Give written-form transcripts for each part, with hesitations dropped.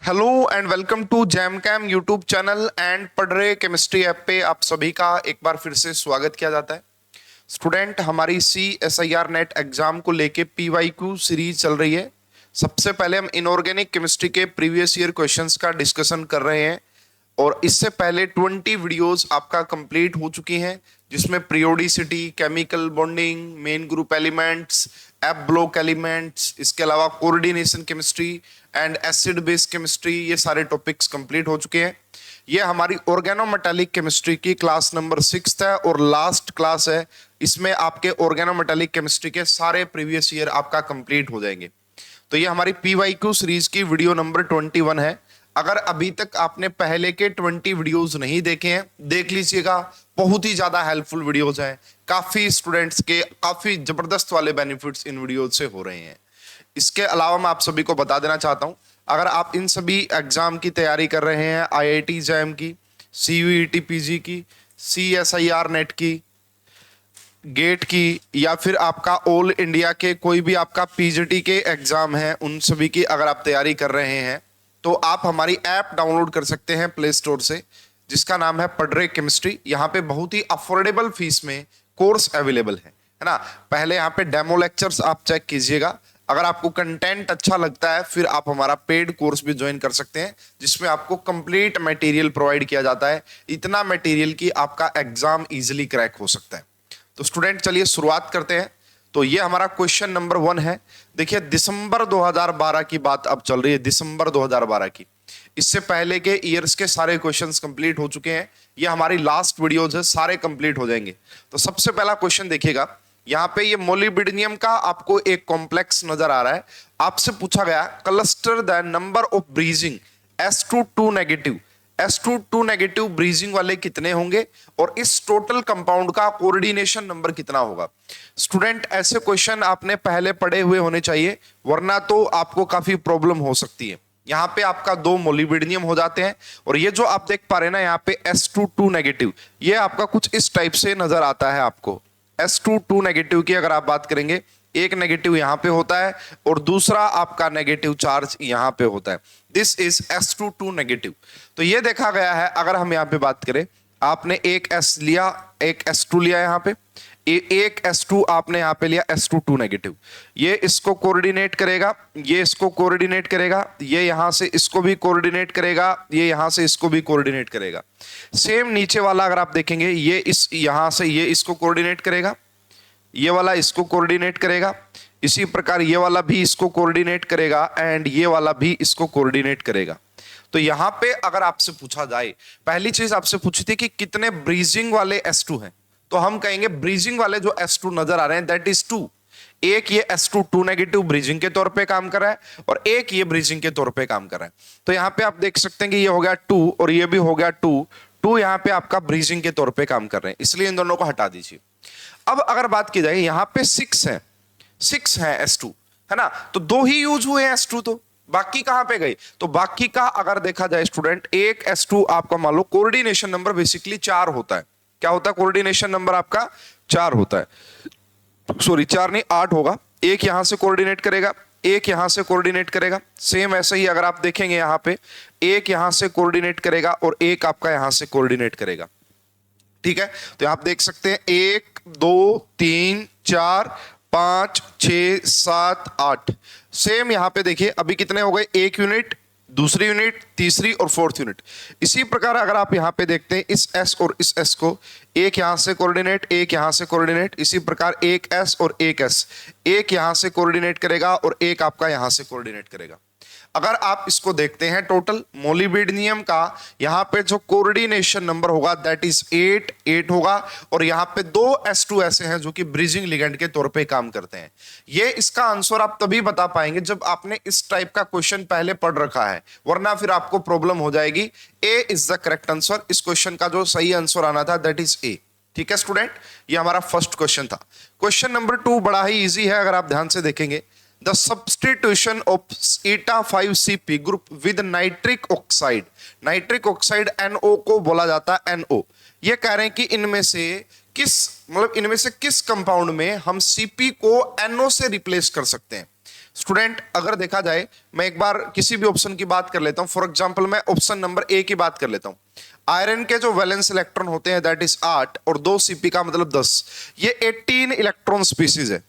Hello and welcome to jam cam YouTube channel and पढ़ रहे chemistry app पे आप सभी का एक बार फिर से स्वागत किया जाता है। स्टूडेंट, हमारी CSIR नेट एग्जाम को लेके PYQ सीरीज चल रही है। सबसे पहले हम इनऑर्गेनिक केमिस्ट्री के प्रीवियस ईयर क्वेश्चंस का डिस्कशन कर रहे हैं और इससे पहले 20 वीडियोस आपका कंप्लीट हो चुकी हैं, जिसमें periodicity, chemical bonding, main group elements, app block elements, इसके अलावा coordination chemistry and acid base chemistry, ये सारे टॉपिक्स कंप्लीट हो चुके हैं। ये हमारी ऑर्गेनोमेटालिक केमिस्ट्री की क्लास नंबर 6 है और लास्ट क्लास है। इसमें आपके ऑर्गेनोमेटालिक केमिस्ट्री के सारे प्रीवियस ईयर आपका कंप्लीट हो जाएंगे। तो ये हमारी PYQ सीरीज की वीडियो नंबर 21 है। अगर अभी तक आपने पहले के 20 वीडियोस नहीं देखे हैं, देख लीजिएगा, बहुत ही ज्यादा हेल्पफुल वीडियोस हैं। काफी स्टूडेंट्स के काफी जबरदस्त वाले बेनिफिट्स इन वीडियोस से हो रहे हैं। इसके अलावा मैं आप सभी को बता देना चाहता हूं, अगर आप इन सभी एग्जाम की तैयारी कर रहे हैं, IIT जैम की, CUET PG की, CSIR नेट की, गेट की, या फिर आपका ऑल इंडिया के कोई भी आपका PGT के एग्जाम है, उन सभी की अगर आप तैयारी कर रहे हैं तो आप हमारी ऐप डाउनलोड कर सकते हैं प्ले स्टोर से, जिसका नाम है पढ़ रहे केमिस्ट्री। यहाँ पे बहुत ही अफोर्डेबल फीस में कोर्स अवेलेबल है ना। पहले यहाँ पे डेमो लेक्चर्स आप चेक कीजिएगा। अगर आपको कंटेंट अच्छा लगता है फिर आप हमारा पेड कोर्स भी ज्वाइन कर सकते हैं, जिसमें आपको कंप्लीट मटेरियल प्रोवाइड किया जाता है। इतना मटेरियल कि आपका एग्जाम इजिली क्रैक हो सकता है। तो स्टूडेंट, चलिए शुरुआत करते हैं। तो ये हमारा क्वेश्चन नंबर 1 है। देखिए, दिसंबर 2012 की बात अब चल रही है, दिसंबर 2012 की। इससे पहले के ईयर्स के सारे क्वेश्चंस कंप्लीट हो चुके हैं। ये हमारी लास्ट वीडियोज है, सारे कंप्लीट हो जाएंगे। तो सबसे पहला क्वेश्चन देखिएगा, यहाँ पे ये मोलिब्डेनम का आपको एक कॉम्प्लेक्स नजर आ रहा है। आपसे पूछा गया cluster the number of bridging S22 negative, S22 negative bridging वाले कितने होंगे और इस टोटल कंपाउंड का कोऑर्डिनेशन नंबर कितना होगा। स्टूडेंट, ऐसे क्वेश्चन आपने पहले पढ़े हुए होने चाहिए, वरना तो आपको काफी प्रॉब्लम हो सकती है। यहाँ पे आपका 2 मोलिब्डेनम हो जाते हैं और ये जो आप देख पा रहे हैं ना, यहाँ पे S22 नेगेटिव, ये आपका कुछ इस टाइप से नजर आता है आपको। S22 नेगेटिव की अगर आप बात करेंगे, एक नेगेटिव यहां पे होता है और दूसरा आपका नेगेटिव चार्ज यहां पे होता है। This is S22 negative. तो ये देखा गया है, अगर हम यहां पे बात करें, आपने एक S लिया, एक S2 लिया यहां पे, एक S2 आपने यहां पे लिया, S22 नेगेटिव। ये इसको कोऑर्डिनेट करेगा, ये इसको कोऑर्डिनेट करेगा, ये यहां से इसको भी कोऑर्डिनेट करेगा, ये यहां से इसको भी कोऑर्डिनेट करेगा। सेम नीचे वाला अगर आप देखेंगे, ये इस यहां से ये इसको कोऑर्डिनेट करेगा, ये वाला इसको कोऑर्डिनेट करेगा, इसी प्रकार ये वाला भी इसको कोऑर्डिनेट करेगा एंड ये वाला भी इसको कोऑर्डिनेट करेगा। तो यहां पे अगर आपसे पूछा जाए, पहली चीज आपसे पूछी थी कि कितने ब्रीजिंग वाले S2 हैं, तो हम कहेंगे ब्रीजिंग वाले जो S2 नजर आ रहे हैं दैट इज 2। एक ये S22 नेगेटिव ब्रीजिंग के तौर पे काम कर रहा है और एक ये ब्रीजिंग के तौर पे काम कर रहा है। तो यहां पे आप देख सकते हैं कि ये हो गया 2 और ये भी हो गया 2 यहां पे आपका ब्रीजिंग के तौर पे काम कर रहे हैं, इसलिए इन दोनों को हटा दीजिए। अब अगर बात की जाए, यहां पे 6 है S2, है ना, तो 2 ही यूज हुए हैं S2, तो बाकी कहां पे गए। तो बाकी का अगर देखा जाए स्टूडेंट, एक S2 आपका मान लो कोऑर्डिनेशन नंबर बेसिकली 4 होता है। क्या होता है कोऑर्डिनेशन नंबर आपका? 4 होता है, सॉरी 4 नहीं 8 होगा। एक यहां से कोऑर्डिनेट करेगा, एक यहां से कोऑर्डिनेट करेगा। सेम ऐसे ही अगर आप देखेंगे, यहां पे एक यहां से कोऑर्डिनेट करेगा और एक आपका यहां से कोऑर्डिनेट करेगा। ठीक है, तो आप देख सकते हैं 1 2 3 4 5 6 7 8। सेम यहां पे देखिए, अभी कितने हो गए, एक यूनिट, दूसरी यूनिट, तीसरी और फोर्थ यूनिट। इसी प्रकार अगर आप यहां पे देखते हैं, इस S और इस S को, एक यहां से कोऑर्डिनेट, एक यहां से कोऑर्डिनेट, इसी प्रकार एक S और एक S, एक यहां से कोऑर्डिनेट करेगा और एक आपका यहां से कोऑर्डिनेट करेगा। अगर आप इसको देखते हैं, टोटल मोलिब्डेनम का यहां पे जो कोऑर्डिनेशन नंबर होगा दैट इज 8 होगा और यहां पे 2 S2 ऐसे हैं जो कि ब्रिजिंग लिगेंड के तौर पे काम करते हैं। ये इसका आंसर आप तभी बता पाएंगे जब आपने इस टाइप का क्वेश्चन पहले पढ़ रखा है, वरना फिर आपको प्रॉब्लम हो जाएगी। ए इज द करेक्ट आंसर। इस क्वेश्चन का जो सही आंसर आना था दैट इज ए। ठीक है स्टूडेंट, ये हमारा फर्स्ट क्वेश्चन था। क्वेश्चन नंबर 2 बड़ा ही इजी है, अगर आप ध्यान से देखेंगे। The substitution of eta5CP group with nitric oxide, nitric oxide NO को बोला जाता है NO। ये कह रहे हैं कि इनमें से किस कंपाउंड में हम Cp को NO से रिप्लेस कर सकते हैं। स्टूडेंट अगर देखा जाए, मैं एक बार किसी भी ऑप्शन की बात कर लेता हूं। फॉर एग्जांपल मैं ऑप्शन नंबर ए की बात कर लेता हूं। आयरन के जो वैलेंस इलेक्ट्रॉन होते हैं दैट इज 8 और 2 सीपी का मतलब 10, ये 18 इलेक्ट्रॉन स्पीसीज है।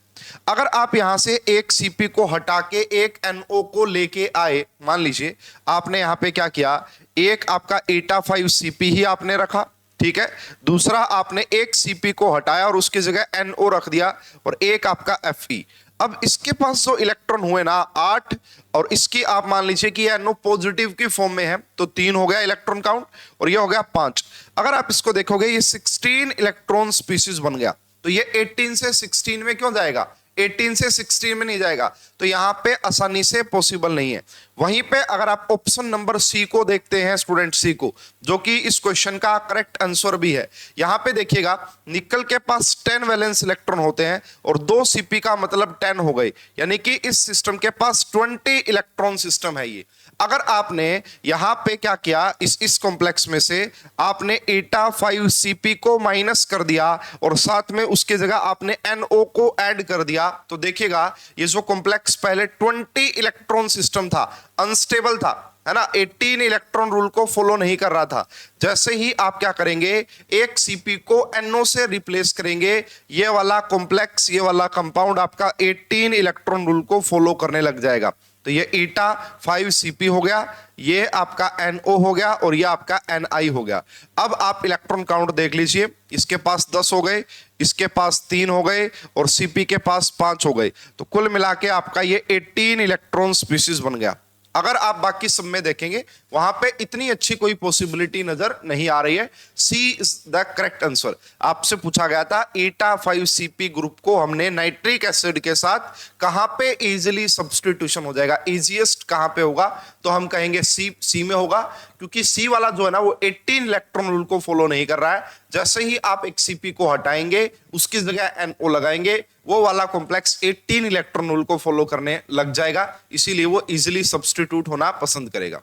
अगर आप यहां से एक सीपी को हटा के एक एनओ को लेके आए, मान लीजिए आपने यहां पे क्या किया, एक आपका एटा 5 सीपी ही आपने रखा, ठीक है, दूसरा आपने एक सीपी को हटाया और उसकी जगह एनओ रख दिया और एक आपका एफई। अब इसके पास जो इलेक्ट्रॉन हुए ना 8, और इसकी आप मान लीजिए कि ये NO पॉजिटिव की फॉर्म में है, तो 3 हो गया इलेक्ट्रॉन काउंट और ये हो गया 5। अगर आप इसको देखोगे ये 16 इलेक्ट्रॉन स्पीसीज बन गया। तो ये 18 से 16 में क्यों जाएगा, 18 से 16 में नहीं जाएगा, तो यहां पे आसानी से पॉसिबल नहीं है। वहीं पे अगर आप ऑप्शन नंबर सी को देखते हैं स्टूडेंट, सी को, जो कि इस क्वेश्चन का करेक्ट आंसर भी है, यहां पे देखिएगा निकल के पास 10 वैलेंस इलेक्ट्रॉन होते हैं और 2 सीपी का मतलब 10 हो गए, यानी कि इस सिस्टम के पास 20 इलेक्ट्रॉन सिस्टम है ये। अगर आपने यहां पे क्या किया, इस कॉम्प्लेक्स में से आपने एटा 5 सीपी को माइनस कर दिया और साथ में उसके जगह आपने एनओ को ऐड कर दिया, तो देखिएगा ये जो कॉम्प्लेक्स पहले 20 इलेक्ट्रॉन सिस्टम था, अनस्टेबल था, है ना, 18 इलेक्ट्रॉन रूल को फॉलो नहीं कर रहा था। जैसे ही आप क्या करेंगे, एक सीपी को एनओ से रिप्लेस करेंगे, ये वाला कॉम्प्लेक्स, ये वाला कंपाउंड आपका 18 इलेक्ट्रॉन रूल को फॉलो करने लग जाएगा। तो ये एटा 5 सीपी हो गया, ये आपका एनओ हो गया और ये आपका एनआई हो गया। अब आप इलेक्ट्रॉन काउंट देख लीजिए, इसके पास 10 हो गए, इसके पास 3 हो गए और सीपी के पास 5 हो गए, तो कुल मिला के आपका ये 18 इलेक्ट्रॉन स्पीसीज बन गया। अगर आप बाकी सब में देखेंगे वहां पे इतनी अच्छी कोई पॉसिबिलिटी नजर नहीं आ रही है। सी इज द करेक्ट आंसर। आपसे पूछा गया था एटा 5 सीपी ग्रुप को हमने नाइट्रिक एसिड के साथ कहां पे इजीली सब्स्टिट्यूशन हो जाएगा, इजीएस्ट कहां पे होगा, तो हम कहेंगे सी में होगा, क्योंकि सी वाला जो है ना वो 18 इलेक्ट्रॉन रूल को फॉलो नहीं कर रहा है। जैसे ही आप एक सीपी को हटाएंगे उसकी जगह एनओ लगाएंगे, वो वाला कॉम्प्लेक्स 18 इलेक्ट्रॉन रूल को फॉलो करने लग जाएगा, इसीलिए वो इजीली सब्स्टिट्यूट होना पसंद करेगा।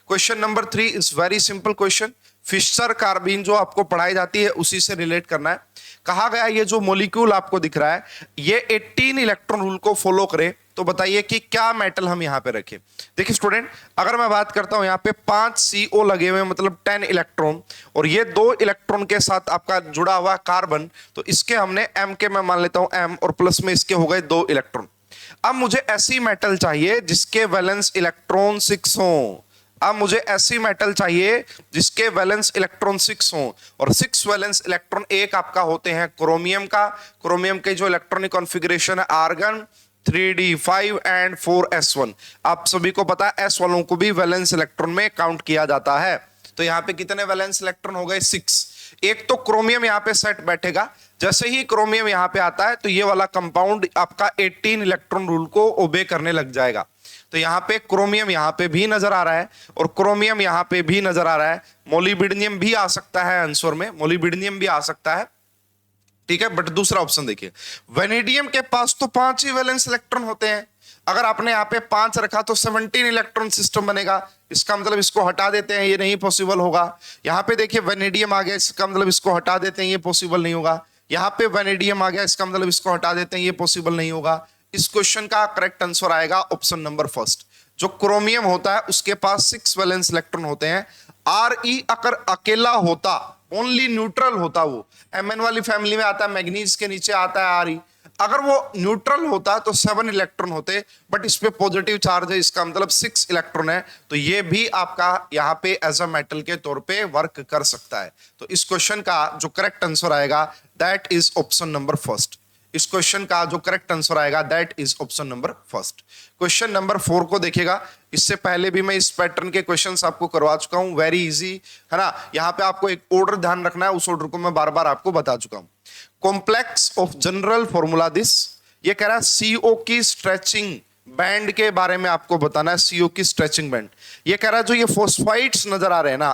Question number 3 is very simple question. Fischer carbyne जो आपको पढ़ाई जाती है उसी से रिलेट करना है। कहा गया ये जो मॉलिक्यूल आपको दिख रहा है ये 18 इलेक्ट्रॉन रूल को फॉलो करे, तो बताइए कि क्या मेटल हम यहां पे रखें। देखिए स्टूडेंट, अगर मैं बात करता हूं यहां पे 5 CO लगे हुए मतलब 10 इलेक्ट्रॉन, और ये 2 इलेक्ट्रॉन के साथ आपका जुड़ा हुआ कार्बन, तो इसके हमने M के मैं मान लेता हूं M, और प्लस में इसके हो गए 2 इलेक्ट्रॉन। अब मुझे ऐसी मेटल चाहिए जिसके वैलेंस इलेक्ट्रॉन 6 हो। अब मुझे ऐसी मेटल चाहिए जिसके वैलेंस इलेक्ट्रॉन 6 हो, और 6 वैलेंस इलेक्ट्रॉन एक आपका होते हैं क्रोमियम का। क्रोमियम के जो इलेक्ट्रॉनिक कॉन्फ़िगरेशन है आर्गन 3d5 एंड 4s1। आप सभी को पता है s वालों को भी वैलेंस इलेक्ट्रॉन में काउंट किया जाता है। तो यहां पे कितने वैलेंस इलेक्ट्रॉन हो गए, 6। एक तो क्रोमियम यहां पे सेट बैठेगा, जैसे ही क्रोमियम यहां पे आता है तो ये वाला कंपाउंड आपका 18 इलेक्ट्रॉन रूल को ओबे करने लग जाएगा। तो यहां पे क्रोमियम यहां पे भी नजर आ रहा है और क्रोमियम यहां पे भी नजर आ रहा है। मोलिब्डेनम भी आ सकता है आंसर में, मोलिब्डेनम भी आ सकता है, ठीक है। बट दूसरा ऑप्शन देखिए, वेनेडियम के पास तो 5 ही वैलेंस इलेक्ट्रॉन होते हैं। अगर आपने यहाँ पे 5 रखा तो 17 इलेक्ट्रॉन सिस्टम बनेगा, इसका मतलब इसको हटा देते हैं, ये नहीं पॉसिबल होगा। यहाँ पे देखिए वेनेडियम आ गया, इसका मतलब इसको हटा देते हैं, ये पॉसिबल नहीं होगा। यहाँ पे वेनेडियम आ गया, इसका मतलब इसको हटा देते हैं, ये पॉसिबल नहीं होगा। इस क्वेश्चन का करेक्ट आंसर आएगा ऑप्शन नंबर फर्स्ट। जो क्रोमियम होता है उसके पास 6 वैलेंस इलेक्ट्रॉन होते हैं। Re अगर अकेला होता, ओनली न्यूट्रल होता, वो Mn वाली फैमिली में आता है, मैग्नीज के नीचे आता है Re, अगर वो न्यूट्रल होता तो 7 इलेक्ट्रॉन होते, बट इस पे पॉजिटिव चार्ज है, इसका मतलब 6 इलेक्ट्रॉन है, तो ये भी आपका यहाँ पे एज अ मेटल के तौर पे वर्क कर सकता है। तो इस क्वेश्चन का जो करेक्ट आंसर आएगा that is option number first. इस क्वेश्चन का जो करेक्ट आंसर आएगा that is option number first. Question number 4 को देखिएगा, इससे पहले भी मैं इस पैटर्न के क्वेश्चंस आपको करवा चुका हूं, वेरी इजी है ना। यहां पे आपको एक ऑर्डर ध्यान रखना है, उस ऑर्डर को मैं बार बार आपको बता चुका हूं। Complex of general formula this, ये कह रहा है CO की स्ट्रेचिंग बैंड के बारे में आपको बताना है। CO की स्ट्रेचिंग बैंड, ये कह रहा है जो ये फॉस्फाइड्स नजर आ रहे हैं ना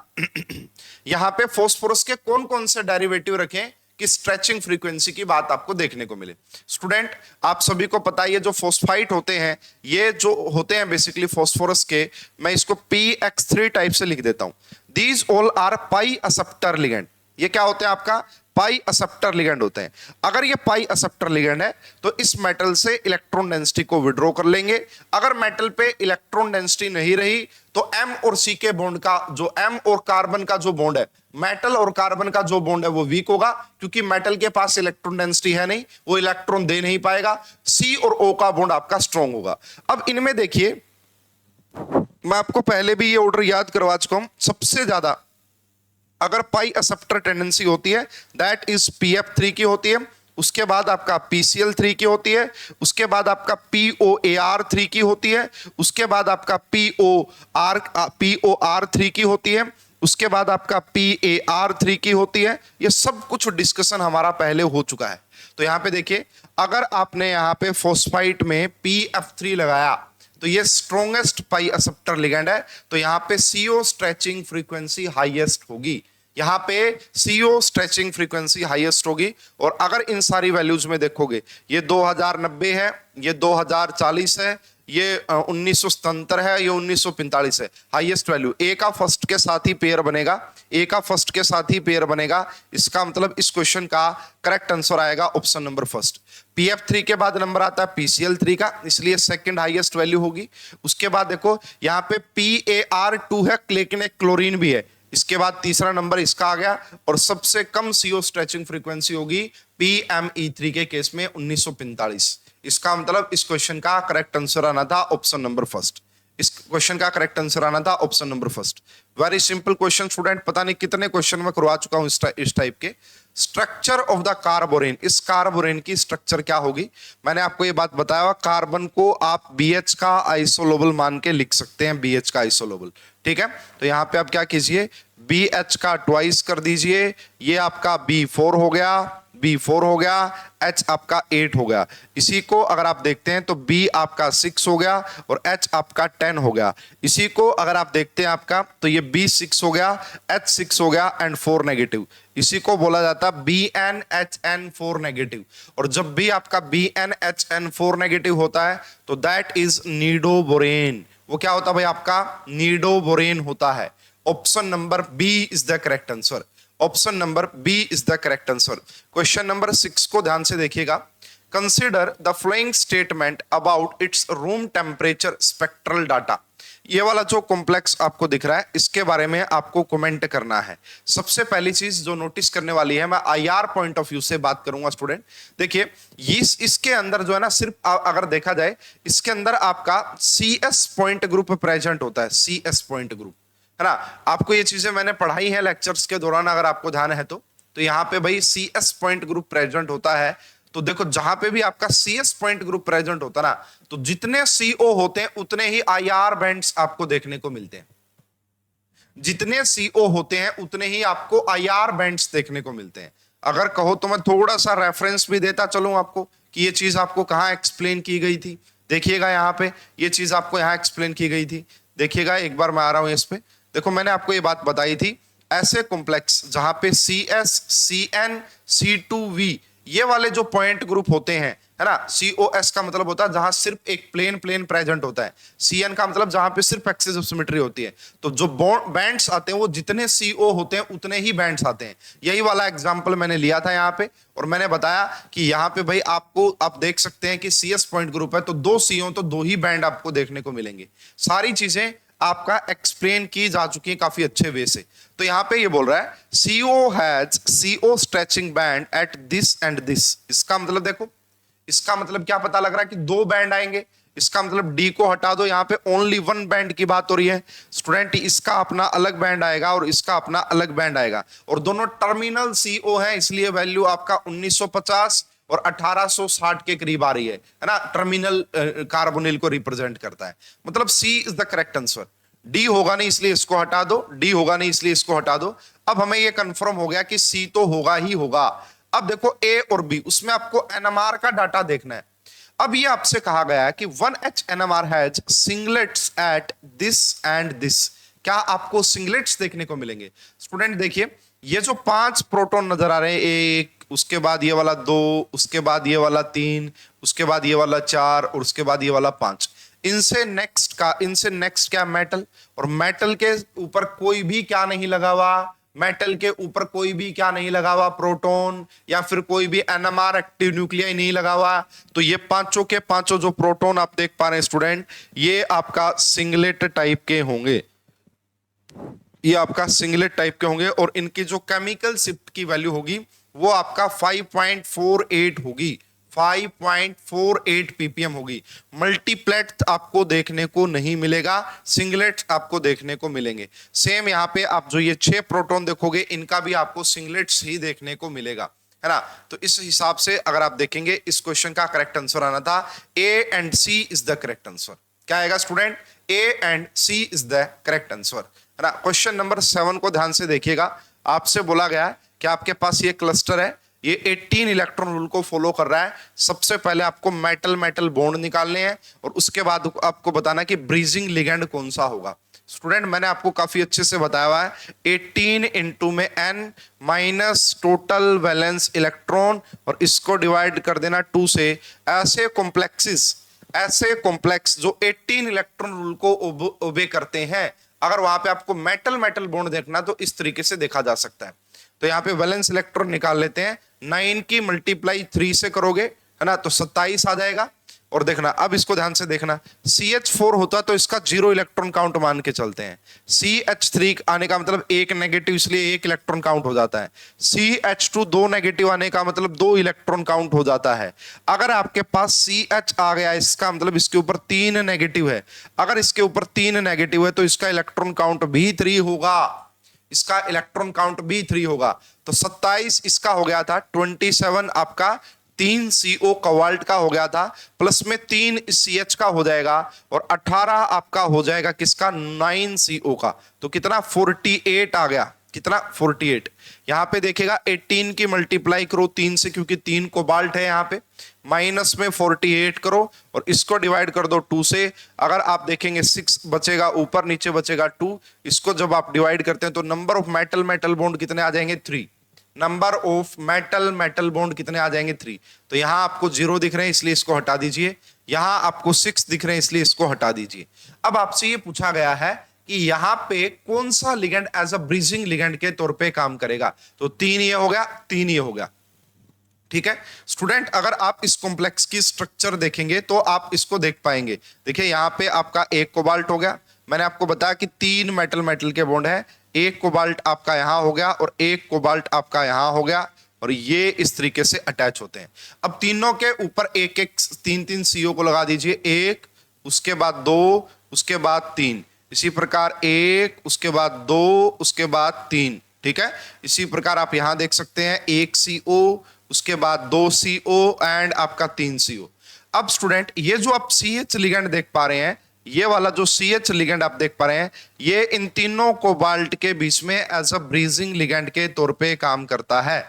यहां पे फॉस्फोरस के कौन कौन से डेरिवेटिव रखें कि स्ट्रेचिंग फ्रीक्वेंसी की बात आपको देखने को मिले। स्टूडेंट आप सभी को पता है ये जो फॉस्फाइट होते हैं, ये जो होते हैं बेसिकली फॉस्फोरस के, मैं इसको PX3 टाइप से लिख देता हूं। These all are pi acceptor ligand. ये क्या होते हैं आपका पाई एक्सेप्टर लिगेंड होते हैं। अगर ये पाई एक्सेप्टर लिगेंड है तो इस मेटल से इलेक्ट्रॉन डेंसिटी को विड्रॉ कर लेंगे। अगर मेटल पे इलेक्ट्रॉन डेंसिटी नहीं रही तो एम और सी के बॉन्ड का जो एम और कार्बन का जो बॉन्ड है, मेटल और कार्बन का जो बॉन्ड है वो वीक होगा, क्योंकि मेटल के पास इलेक्ट्रॉन डेंसिटी है नहीं, वो इलेक्ट्रॉन दे नहीं पाएगा। सी और ओ का बॉन्ड आपका स्ट्रॉन्ग होगा। अब इनमें देखिए, मैं आपको पहले भी ये ऑर्डर याद करवा चुका हूं। सबसे ज्यादा अगर पाई एक्सेप्टर टेंडेंसी होती है दैट इज PF3 की होती है, उसके बाद आपका PCl3 की होती है, उसके बाद आपका POAR3 की होती है, उसके बाद आपका POR3 की होती है, उसके बाद आपका PAR3 की होती है। ये सब कुछ डिस्कशन हमारा पहले हो चुका है। तो यहां पे देखिए, अगर आपने यहां पे फॉस्फाइट में PF3 लगाया तो ये स्ट्रॉन्गेस्ट पाई एक्सेप्टर लिगेंड है, तो यहां पे CO स्ट्रेचिंग फ्रीक्वेंसी हाईएस्ट होगी। यहां पे CO स्ट्रेचिंग फ्रीक्वेंसी हाईएस्ट होगी। और अगर इन सारी वैल्यूज में देखोगे, ये 2090 है, ये 2040 है, ये 1977 है, ये 1945 है। हाईएस्ट वैल्यू ए का फर्स्ट के साथ ही पेयर बनेगा, ए का फर्स्ट के साथ ही पेयर बनेगा। इसका मतलब इस क्वेश्चन का करेक्ट आंसर आएगा ऑप्शन नंबर फर्स्ट। PF3 के बाद नंबर आता है PCl3 का, इसलिए सेकंड हाईएस्ट वैल्यू होगी। उसके बाद देखो यहाँ पे PAR2 है, लेकिन एक क्लोरीन भी है, इसके बाद तीसरा नंबर इसका आ गया। और सबसे कम CO स्ट्रेचिंग फ्रीक्वेंसी होगी PME3 के केस में 1945। इसका मतलब इस क्वेश्चन का करेक्ट आंसर आना था ऑप्शन नंबर फर्स्ट। इस क्वेश्चन का करेक्ट आंसर आना था option number first. Very simple question student, पता नहीं कितने क्वेश्चन में करवा चुका हूं इस टाइप के। स्ट्रक्चर ऑफ द कार्बोरेन, इस कार्बोरेन की स्ट्रक्चर क्या होगी? मैंने आपको ये बात बताया, कार्बन को आप BH का आइसोलोबल मान के लिख सकते हैं, BH का आइसोलोबल, ठीक है। तो यहां पे आप क्या कीजिए, BH का ट्वाइस कर दीजिए, ये आपका B4 हो गया, B4 हो गया, H आपका 8 हो गया। इसी को अगर आप देखते हैं तो B आपका 6 हो गया और H आपका 10 हो गया। इसी को अगर आप देखते हैं आपका, तो ये B 6 हो गया, H 6 हो गया एंड 4 नेगेटिव। इसी को बोला जाता है BnHn4 नेगेटिव। और जब भी आपका BnHn4 नेगेटिव होता है तो दैट इज नीडोबोरेन। वो क्या होता है भाई? आपका नीडोबोरेन होता है। Option number B is the correct answer. Option number B is the correct answer. Question number 6 को ध्यान से देखिएगा। Consider the following statement about it's room temperature spectral data. ये वाला जो कॉम्प्लेक्स आपको दिख रहा है, इसके बारे में आपको कमेंट करना है। सबसे पहली चीज जो नोटिस करने वाली है, मैं IR पॉइंट ऑफ व्यू से बात करूंगा स्टूडेंट। देखिए, इसके अंदर जो है ना, सिर्फ अगर देखा जाए, इसके अंदर आपका CS पॉइंट ग्रुप प्रेजेंट होता है, CS पॉइंट ग्रुप, है ना। आपको ये चीजें मैंने पढ़ाई है लेक्चर्स के दौरान, अगर आपको ध्यान है तो यहाँ पे भाई CS पॉइंट ग्रुप प्रेजेंट होता है। तो देखो, जहां पे भी आपका CS पॉइंट ग्रुप प्रेजेंट होता है ना, तो जितने CO होते हैं उतने ही IR बैंड्स आपको देखने को मिलते हैं। जितने CO होते हैं उतने ही आपको IR बैंड्स देखने को मिलते हैं। अगर कहो तो मैं थोड़ा सा रेफरेंस भी देता चलूं आपको कि ये चीज आपको कहां एक्सप्लेन की गई थी। देखिएगा यहाँ पे, ये चीज आपको यहाँ एक्सप्लेन की गई थी। देखिएगा, एक बार मैं आ रहा हूं इस पे। देखो, मैंने आपको ये बात बताई थी, ऐसे कॉम्प्लेक्स जहां पे CS, CN, C2V ये वाले जो पॉइंट ग्रुप होते हैं, है ना। COS का मतलब होता है जहां सिर्फ एक प्लेन प्रेजेंट होता है। CN का मतलब जहां पे सिर्फ एक्सिस ऑफ सिमेट्री होती है। तो जो बैंड्स आते हैं वो जितने CO होते हैं उतने ही बैंड्स आते हैं। यही वाला एग्जांपल मैंने लिया था यहाँ पे, और मैंने बताया कि यहाँ पे भाई आपको आप देख सकते हैं कि CS पॉइंट ग्रुप है तो 2 CO तो 2 ही बैंड आपको देखने को मिलेंगे। सारी चीजें आपका एक्सप्लेन की जा चुकी है काफी अच्छे वे से। तो यहां पे ये बोल रहा है CO has CO stretching band at this and this. इसका मतलब देखो, इसका मतलब क्या पता लग रहा है कि 2 बैंड आएंगे। इसका मतलब D को हटा दो, यहां पे ओनली 1 बैंड की बात हो रही है स्टूडेंट। इसका अपना अलग बैंड आएगा और इसका अपना अलग बैंड आएगा, और दोनों टर्मिनल CO है, इसलिए वैल्यू आपका 1950 और 1860 के करीब आ रही है ना। टर्मिनल कार्बोनिल को रिप्रेजेंट करता है। मतलब C is the correct answer. D होगा नहीं इसलिए इसको हटा दो, D होगा नहीं इसलिए इसको हटा दो। अब हमें यह कंफर्म हो गया कि C तो होगा ही होगा। अब देखो A और B, उसमें आपको NMR का डाटा देखना है। अब ये आपसे कहा गया है कि 1H NMR has singlets at this and this. क्या आपको सिंगलेट्स देखने को मिलेंगे? स्टूडेंट देखिए, ये जो 5 प्रोटॉन नजर आ रहे हैं, 1, उसके बाद ये वाला 2, उसके बाद ये वाला 3, उसके बाद ये वाला 4 और उसके बाद ये वाला 5। इनसे नेक्स्ट क्या मेटल, और मेटल के ऊपर कोई भी क्या नहीं लगा हुआ, मेटल के ऊपर कोई भी क्या नहीं लगा हुआ, प्रोटॉन या फिर कोई भी एनएमआर एक्टिव न्यूक्लियाई नहीं लगा हुआ, तो ये पांचों के पांचों जो प्रोटॉन आप देख पा रहे हैं स्टूडेंट, ये आपका सिंगलेट टाइप के होंगे, ये आपका सिंगलेट टाइप के होंगे और इनकी जो केमिकल शिफ्ट की वैल्यू होगी वो आपका 5.48 होगी, 5.48 ppm होगी। मल्टीप्लेट आपको देखने को नहीं मिलेगा, सिंगलेट आपको देखने को मिलेंगे। सेम यहाँ पे आप जो ये 6 प्रोटॉन देखोगे इनका भी आपको सिंगलेट्स ही देखने को मिलेगा, है ना। तो इस हिसाब से अगर आप देखेंगे इस क्वेश्चन का करेक्ट आंसर आना था A and C is the correct answer. क्या आएगा student? A and C is the correct answer, है ना। क्वेश्चन नंबर 7 को ध्यान से देखिएगा। आपसे बोला गया है कि आपके पास ये क्लस्टर है, ये 18 इलेक्ट्रॉन रूल को फॉलो कर रहा है। सबसे पहले आपको मेटल मेटल बॉन्ड निकालने हैं और उसके बाद आपको बताना कि ब्रीजिंग लिगेंड कौन सा होगा। स्टूडेंट मैंने आपको काफी अच्छे से बताया हुआ है, 18 इंटू में n minus total valence electron और इसको डिवाइड कर देना 2 से। ऐसे कॉम्प्लेक्सेस, ऐसे कॉम्प्लेक्स जो 18 इलेक्ट्रॉन रूल को ओबे करते हैं, अगर वहां पे आपको मेटल मेटल बॉन्ड देखना तो इस तरीके से देखा जा सकता है। तो यहाँ पे वैलेंस इलेक्ट्रॉन निकाल लेते हैं, 9 की मल्टीप्लाई 3 से करोगे, है ना, तो 27 आ जाएगा। और देखना अब इसको ध्यान से देखना, CH4 होता तो इसका 0 इलेक्ट्रॉन काउंट मान के चलते हैं। CH3 आने का मतलब 1 नेगेटिव, इसलिए 1 इलेक्ट्रॉन काउंट हो जाता है। CH2 2 नेगेटिव आने का मतलब 2 इलेक्ट्रॉन काउंट हो जाता है। अगर आपके पास CH आ गया, इसका मतलब इसके ऊपर 3 नेगेटिव है। अगर इसके ऊपर 3 नेगेटिव है तो इसका इलेक्ट्रॉन काउंट भी 3 होगा, इसका इलेक्ट्रॉन काउंट भी 3 होगा। तो 27 इसका हो गया था, 27 आपका 3 CO कोबाल्ट का हो गया था, प्लस में 3 CH का हो जाएगा और 18 आपका हो जाएगा किसका? 9 CO का। तो कितना? 48 आ गया। कितना? 48। यहां पे देखिएगा 18 की मल्टीप्लाई करो 3 से, क्योंकि 3 कोबाल्ट है यहां पे, माइनस में 48 करो और इसको डिवाइड कर दो 2 से। अगर आप देखेंगे 6 बचेगा ऊपर, नीचे बचेगा 2। इसको जब आप डिवाइड करते हैं तो number of metal metal bond कितने आ जाएंगे? 3। Number of metal metal bond कितने आ जाएंगे? 3। तो यहां आपको 0 दिख रहे हैं इसलिए इसको हटा दीजिए, यहां आपको 6 दिख रहे हैं इसलिए इसको हटा दीजिए। अब आपसे ये पूछा गया है कि यहां पे कौन सा ligand as a bridging ligand के तौर पे काम करेगा। तो 3 ये हो गया, 3 ये हो गया, ठीक है स्टूडेंट। अगर आप इस कॉम्प्लेक्स की स्ट्रक्चर देखेंगे तो आप इसको देख पाएंगे। देखिए यहां पे आपका 1 कोबाल्ट हो गया, मैंने आपको बताया कि 3 मेटल मेटल के बॉन्ड है, 1 कोबाल्ट आपका यहां हो गया और 1 कोबाल्ट आपका यहां हो गया और ये इस तरीके से अटैच होते हैं। अब तीनों के ऊपर 1-1 3-3 CO को लगा दीजिए, 1 उसके बाद 2 उसके बाद 3, इसी प्रकार 1 उसके बाद 2 उसके बाद 3, ठीक है। इसी प्रकार आप यहां देख सकते हैं 1 CO उसके बाद 2 CO एंड आपका 3 CO। अब स्टूडेंट ये जो आप CH लिगेंड देख पा रहे हैं, ये वाला जो CH लिगेंड आप देख पा रहे हैं, ये इन तीनों कोबाल्ट के बीच में एज अ ब्रीजिंग लिगेंड के तौर पे काम करता है।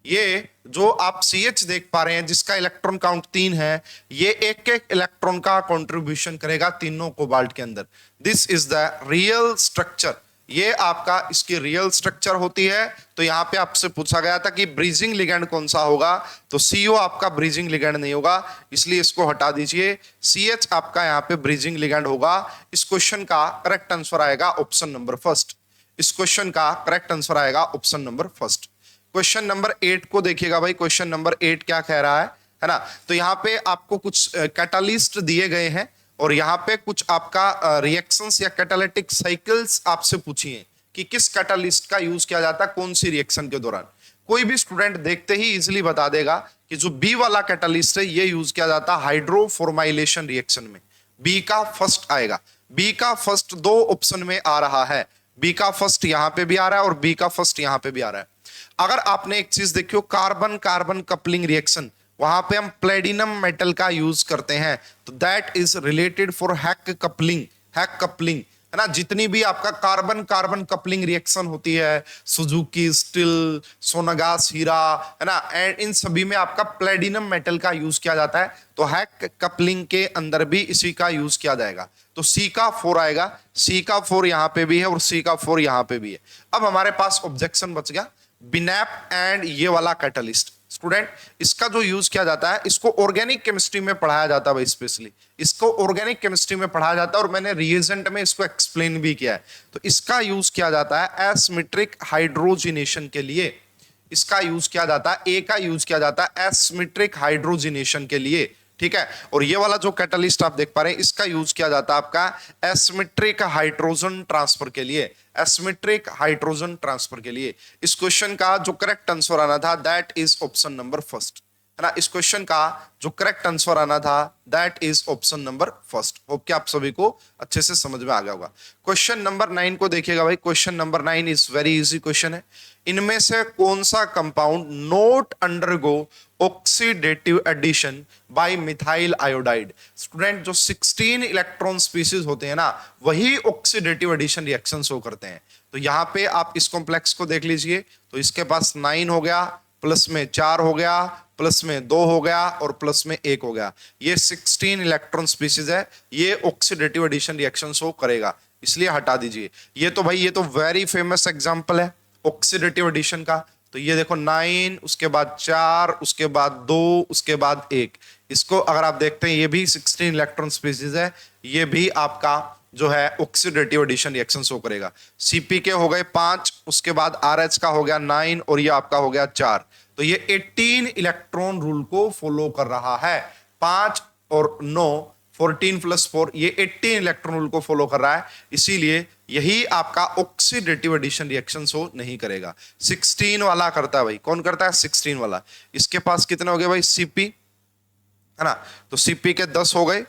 ये जो आप CH देख पा रहे हैं जिसका इलेक्ट्रॉन काउंट 3 है, ये एक एक इलेक्ट्रॉन का कंट्रीब्यूशन करेगा तीनों कोबाल्ट के अंदर। This is the real structure, ये आपका इसकी रियल स्ट्रक्चर होती है। तो यहां पे आपसे पूछा गया था कि ब्रीजिंग लिगेंड कौन सा होगा, तो CO आपका ब्रीजिंग लिगेंड नहीं होगा, इसलिए इसको हटा दीजिए। CH आपका यहां पे ब्रीजिंग लिगेंड होगा। इस क्वेश्चन का करेक्ट आंसर आएगा ऑप्शन नंबर फर्स्ट। इस क्वेश्चन का करेक्ट आंसर आएगा option number first. Question number 8 को देखिएगा भाई, क्वेश्चन नंबर 8 क्या कह रहा है ना। तो यहां पे आपको कुछ कैटालिस्ट दिए गए हैं और यहाँ पे कुछ आपका रिएक्शंस या कैटालिटिक साइकिल्स आपसे पूछी हैं कि किस कैटालिस्ट का यूज किया जाता है कौन सी रिएक्शन के दौरान। कोई भी स्टूडेंट देखते ही इजीली बता देगा कि जो बी वाला कैटालिस्ट है ये यूज किया जाता है हाइड्रोफॉर्माइलेशन रिएक्शन में। बी का फर्स्ट आएगा, बी का फर्स्ट 2 ऑप्शन में आ रहा है, बी का फर्स्ट यहां पे भी आ रहा है और बी का फर्स्ट यहां पे भी आ रहा है। अगर आपने एक चीज देखियो, कार्बन कार्बन कपलिंग रिएक्शन, वहां पे हम प्लेटिनम मेटल का यूज करते हैं, तो that is related for hack coupling. Hack coupling है ना, जितनी भी आपका कार्बन कार्बन कपलिंग रिएक्शन होती है, सुजुकी स्टील, सोनागास हीरा, है ना, एंड इन सभी में आपका प्लेटिनम मेटल का यूज किया जाता है। तो हैक कपलिंग के अंदर भी इसी का यूज किया जाएगा। तो C का 4 आएगा, C का 4 यहां पे भी है और C का 4 यहां पे भी है। अब हमारे पास ऑब्जेक्शन बच गया बिनैप एंड ये वाला कैटलिस्ट। स्टूडेंट इसका जो यूज किया जाता है, इसको ऑर्गेनिक केमिस्ट्री में पढ़ाया जाता है भाई, स्पेशली इसको ऑर्गेनिक केमिस्ट्री में पढ़ाया जाता है और मैंने रिएजेंट में इसको एक्सप्लेन भी किया है। तो इसका यूज किया जाता है एसिमेट्रिक हाइड्रोजिनेशन के लिए, इसका यूज किया जाता है, ए का यूज किया जाता है एसिमेट्रिक हाइड्रोजिनेशन के लिए, ठीक है। और ये वाला जो कैटलिस्ट आप देख पा रहे हैं, इसका यूज किया जाता है आपका एसिमेट्रिक हाइड्रोजन ट्रांसफर के लिए, एसिमेट्रिक हाइड्रोजन ट्रांसफर के लिए। इस क्वेश्चन का जो करेक्ट आंसर आना था that is option number first, है ना। इस क्वेश्चन का जो करेक्ट आंसर आना था that is option number first. Hope कि आप सभी को अच्छे से समझ में आ गया होगा। क्वेश्चन नंबर 9 को देखिएगा भाई। Question number 9 is very easy question है। इनमें से कौन सा compound not undergo oxidative addition by methyl iodide. Student जो 16 इलेक्ट्रॉन स्पीसीज होते हैं ना, वही ऑक्सीडेटिव एडिशन रिएक्शन शो करते हैं। तो यहां पे आप इस कॉम्प्लेक्स को देख लीजिए, तो इसके पास 9 हो गया, प्लस में 4 हो गया, प्लस में 2 हो गया और प्लस में 1 हो गया। ये 16 इलेक्ट्रॉन स्पीसीज है, ये ऑक्सीडेटिव एडिशन रिएक्शन शो करेगा, इसलिए हटा दीजिए। ये तो भाई ये तो वेरी फेमस एग्जांपल है ऑक्सीडेटिव एडिशन का। तो ये देखो 9, उसके बाद 4, उसके बाद 2, उसके बाद 1। इसको अगर आप देखते हैं, ये भी 16 इलेक्ट्रॉन स्पीसीज है, ये भी आपका जो है ऑक्सीडेटिव एडिशन रिएक्शन शो करेगा। सीपी के हो गए 5, उसके बाद आरएच का हो गया 9 और ये आपका हो गया 4। तो ये 18 इलेक्ट्रॉन रूल को फॉलो कर रहा है। 5 और 9, 14 + 4, ये 18 इलेक्ट्रॉन रूल को फॉलो कर रहा है, इसीलिए यही आपका ऑक्सीडेटिव एडिशन रिएक्शन शो नहीं करेगा। 16 वाला करता है भाई। कौन करता है? 16 वाला। इसके पास कितने हो गए भाई? सीपी, है ना। तो सीपी के 10 हो गए,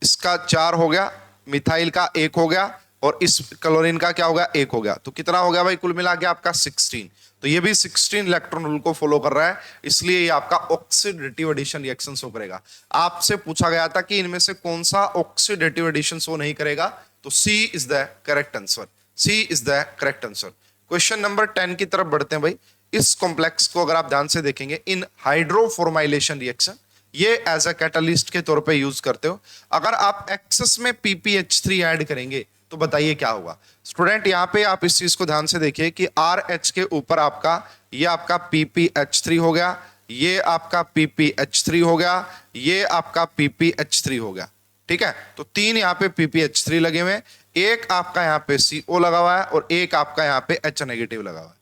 इसका 4 हो गया, मिथाइल का 1 हो गया और इस क्लोरीन का क्या हो गया? 1 हो गया। तो कितना हो गया भाई कुल मिला के आपका? 16। तो ये भी 16 इलेक्ट्रॉन रूल को फॉलो कर रहा है, इसलिए ये आपका ऑक्सीडेटिव एडिशन रिएक्शन शो करेगा। आपसे पूछा गया था कि इनमें से कौन सा ऑक्सीडेटिव एडिशन शो नहीं करेगा, तो C is the correct answer. C is the correct answer. Question number 10 की तरफ बढ़ते हैं भाई। इस कॉम्प्लेक्स को अगर आप ध्यान से देखेंगे, इन हाइड्रोफॉर्माइलेशन रिएक्शन, ये एज अ कैटलिस्ट के तौर पे यूज करते हो। अगर आप एक्सेस में PpH3 ऐड करेंगे तो बताइए क्या होगा। स्टूडेंट यहां पे आप इस चीज को ध्यान से देखिए कि RH के ऊपर आपका ये आपका PpH3 हो गया, ये आपका PpH3 हो गया, ये आपका PpH3 हो गया, ठीक है। तो 3 यहाँ पे PpH3 लगे हुए हैं, एक आपका यहाँ पे CO लगा हुआ है और एक आपका यहाँ पे H नेगेटिव लगा हुआ है।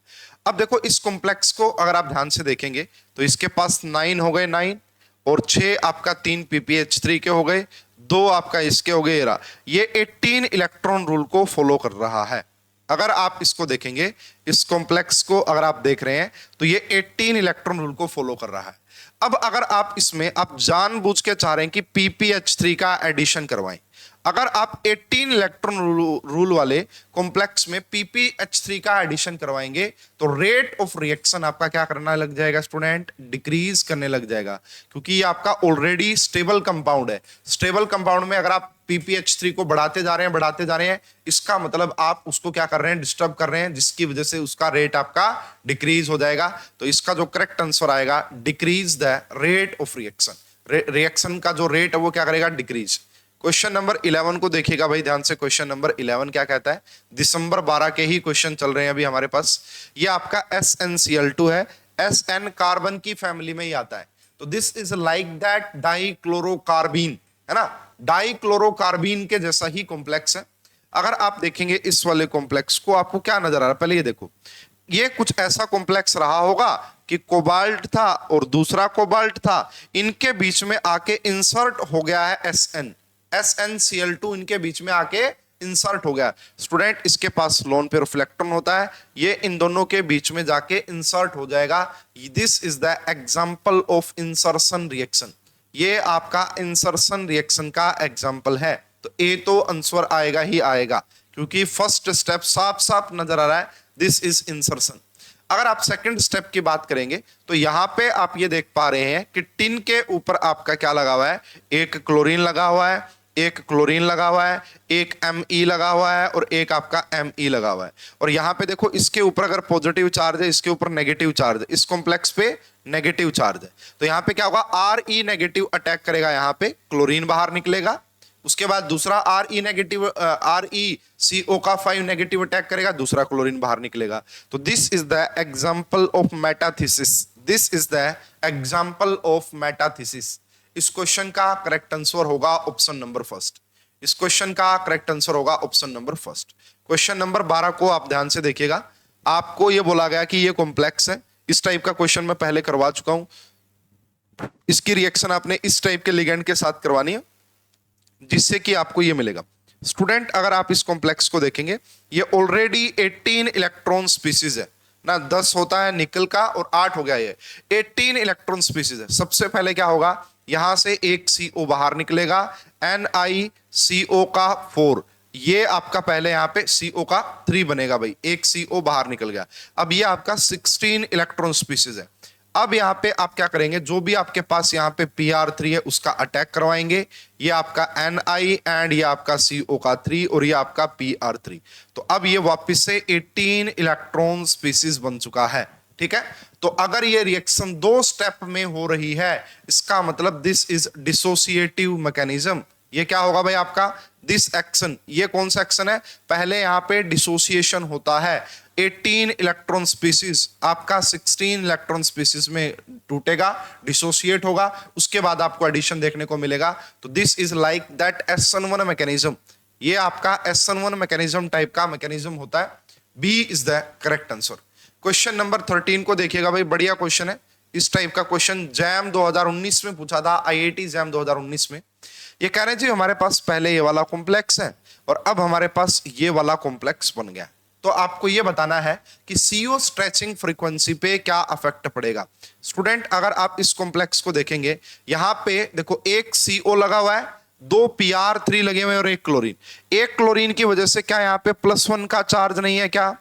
अब देखो इस कॉम्प्लेक्स को अगर आप ध्यान से देखेंगे तो इसके पास 9 हो गए, 9 और 6 आपका 3 PpH3 के हो गए, 2 आपका इसके हो गए। ये 18 इलेक्ट्रॉन रूल को फॉलो कर रहा है। अगर आप इसको देखेंगे, इस कॉम्प्लेक्स को अगर आप देख रहे हैं तो ये 18 इलेक्ट्रॉन रूल को फॉलो कर रहा है। अब अगर आप इसमें आप जानबूझ के चाह रहे हैं कि PpH3 का एडिशन करवाएं, अगर आप 18 इलेक्ट्रॉन रूल वाले कॉम्प्लेक्स में PpH3 का एडिशन करवाएंगे तो रेट ऑफ रिएक्शन आपका क्या करना लग जाएगा स्टूडेंट? डिक्रीज करने लग जाएगा, क्योंकि ये आपका ऑलरेडी स्टेबल कंपाउंड है। स्टेबल कंपाउंड में अगर आप PpH3 को बढ़ाते जा रहे हैं, इसका मतलब आप उसको क्या कर रहे हैं? डिस्टर्ब कर रहे हैं, जिसकी वजह से उसका रेट आपका डिक्रीज हो जाएगा। तो इसका जो करेक्ट आंसर आएगा, decrease the rate of reaction. Reaction का जो रेट है वो क्या करेगा? डिक्रीज। क्वेश्चन नंबर 11 को देखिएगा भाई ध्यान से। क्वेश्चन नंबर 11 क्या कहता है? दिसंबर 12 के ही क्वेश्चन चल रहे हैं अभी हमारे पास। ये आपका SnCl2 है, Sn कार्बन की फैमिली में ही आता है। तो दिस इज लाइक दैट डाइक्लोरोकार्बीन, है ना, डाइक्लोरोकार्बीन के जैसा ही कॉम्प्लेक्स है। अगर आप देखेंगे इस वाले कॉम्प्लेक्स को, आपको क्या नजर आ रहा है? पहले ये देखो, ये कुछ ऐसा कॉम्प्लेक्स रहा होगा कि कोबाल्ट था और दूसरा कोबाल्ट था, इनके बीच में आके इंसर्ट हो गया है SnCl2, इनके बीच में आके इंसर्ट हो गया। स्टूडेंट इसके पास लोन पे रिफ्लेक्टन होता है, ये इन दोनों के बीच में जाके इंसर्ट हो जाएगा। This is the example of insertion reaction. ये आपका इंसर्शन रिएक्शन का एग्जांपल है। तो ए तो आंसर आएगा ही आएगा, क्योंकि फर्स्ट स्टेप साफ साफ नजर आ रहा है, दिस इज इंसर्शन। अगर आप सेकंड स्टेप की बात करेंगे तो यहां पे आप ये देख पा रहे हैं कि टिन के ऊपर आपका क्या लगा हुआ है? एक क्लोरीन लगा हुआ है, एक क्लोरीन लगा हुआ है, एक Me लगा हुआ है और एक आपका Me लगा हुआ है। और यहां पे देखो, इसके ऊपर अगर पॉजिटिव चार्ज है, इसके ऊपर नेगेटिव चार्ज है, इस कॉम्प्लेक्स पे नेगेटिव चार्ज है। तो यहां पे क्या होगा? Re नेगेटिव अटैक करेगा, यहां पे क्लोरीन बाहर निकलेगा। उसके बाद दूसरा ReCO का 5 नेगेटिव अटैक करेगा, दूसरा क्लोरीन बाहर निकलेगा। तो this is the example of metathesis. This is the example of metathesis. इस क्वेश्चन का करेक्ट आंसर होगा ऑप्शन नंबर फर्स्ट। इस क्वेश्चन का करेक्ट आंसर होगा option number first. Question number 12 को आप ध्यान से देखिएगा। आपको यह बोला गया कि ये कॉम्प्लेक्स है। इस टाइप का क्वेश्चन मैं पहले करवा चुका हूं। इसकी रिएक्शन आपने इस टाइप के लिगेंड के साथ करवानी है, जिससे कि आपको ये मिलेगा। स्टूडेंट, अगर आप इस कॉम्प्लेक्स को देखेंगे, ये ऑलरेडी 18 इलेक्ट्रॉन स्पीसीज है ना। 10 होता है निकल का और 8 हो गया, ये 18 इलेक्ट्रॉन स्पीसीज है। सबसे पहले क्या होगा, यहां से एक CO बाहर निकलेगा, NiCO का 4, ये आपका पहले यहां पे CO का 3 बनेगा भाई, एक CO बाहर निकल गया। अब ये आपका 16 इलेक्ट्रॉन स्पीसीज है। अब यहां पे आप क्या करेंगे, जो भी आपके पास यहां पे Pr3 है उसका अटैक करवाएंगे। ये आपका Ni एंड ये आपका CO का 3 और ये आपका Pr3। तो अब ये वापस से 18 इलेक्ट्रॉन स्पीसीज बन चुका है। ठीक है, तो अगर ये रिएक्शन 2 स्टेप में हो रही है, इसका मतलब दिस इज डिसोसिएटिव मैकेनिज्म। ये क्या होगा भाई आपका, दिस एक्शन, ये कौन सा एक्शन है, पहले यहां पे डिसोसिएशन होता है। 18 इलेक्ट्रॉन स्पीसीज आपका 16 इलेक्ट्रॉन स्पीसीज में टूटेगा, डिसोसिएट होगा, उसके बाद आपको एडिशन देखने को मिलेगा। तो this is like that SN1 mechanism. ये आपका SN1 मैकेनिज्म टाइप का मैकेनिज्म होता है। B is the correct answer. Question number 13 को देखिएगा भाई, बढ़िया क्वेश्चन है। इस टाइप का क्वेश्चन जैम 2019 में पूछा था, IIT जैम 2019 में। ये कह रहे हैं जी हमारे पास पहले ये वाला कॉम्प्लेक्स है और अब हमारे पास ये वाला कॉम्प्लेक्स बन गया। तो आपको ये बताना है कि CO स्ट्रेचिंग फ्रीक्वेंसी पे क्या अफेक्ट पड़ेगा। स्टूडेंट, अगर आप इस कॉम्प्लेक्स को देखेंगे, यहां पे देखो एक CO लगा हुआ है, 2 Pr3 लगे हुए और एक क्लोरीन। एक क्लोरीन की वजह से क्या यहाँ पे +1 का चार्ज नहीं है क्या,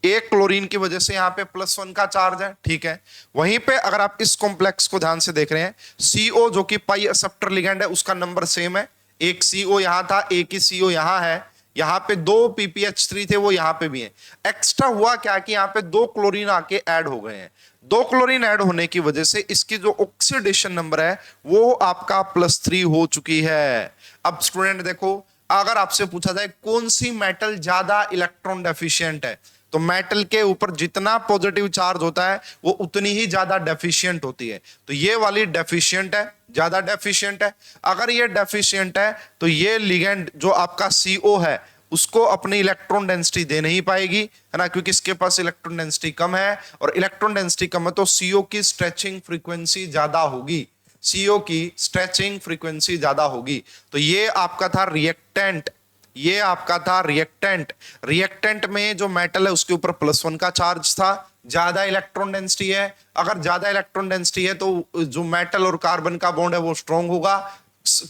एक क्लोरीन की वजह से यहाँ पे +1 का चार्ज है। ठीक है, वहीं पे अगर आप इस कॉम्प्लेक्स को ध्यान से देख रहे हैं, CO जो कि पाई एक्सेप्टर लिगेंड है, उसका नंबर सेम है। एक CO यहां था, एक ही CO यहां है। यहां पे 2 PPH3 थे, वो यहां पे भी है। एक्स्ट्रा हुआ क्या कि यहां पे 2 क्लोरीन आके ऐड हो गए हैं। 2 क्लोरीन ऐड होने की वजह से इसकी जो ऑक्सीडेशन नंबर है वो आपका +3 हो चुकी है। अब स्टूडेंट देखो, अगर आपसे पूछा जाए कौन सी मेटल ज्यादा इलेक्ट्रॉन डेफिशिएंट है, तो मेटल के ऊपर जितना पॉजिटिव चार्ज होता है वो उतनी ही ज्यादा डेफिशिएंट होती है। तो ये वाली डेफिशिएंट है, ज्यादा डेफिशिएंट है। अगर ये डेफिशिएंट है तो ये लिगेंड जो आपका CO है उसको अपनी इलेक्ट्रॉन डेंसिटी दे नहीं पाएगी, है ना, क्योंकि इसके पास इलेक्ट्रॉन डेंसिटी कम है, और इलेक्ट्रॉन डेंसिटी कम है तो CO की स्ट्रेचिंग फ्रीक्वेंसी ज्यादा होगी। CO की स्ट्रेचिंग फ्रीक्वेंसी ज्यादा होगी। तो ये आपका था रिएक्टेंट, ये आपका था रिएक्टेंट। रिएक्टेंट में जो मेटल है उसके ऊपर +1 का चार्ज था, ज्यादा इलेक्ट्रॉन डेंसिटी है। अगर ज्यादा इलेक्ट्रॉन डेंसिटी है तो जो मेटल और कार्बन का बॉन्ड है वो स्ट्रॉन्ग होगा,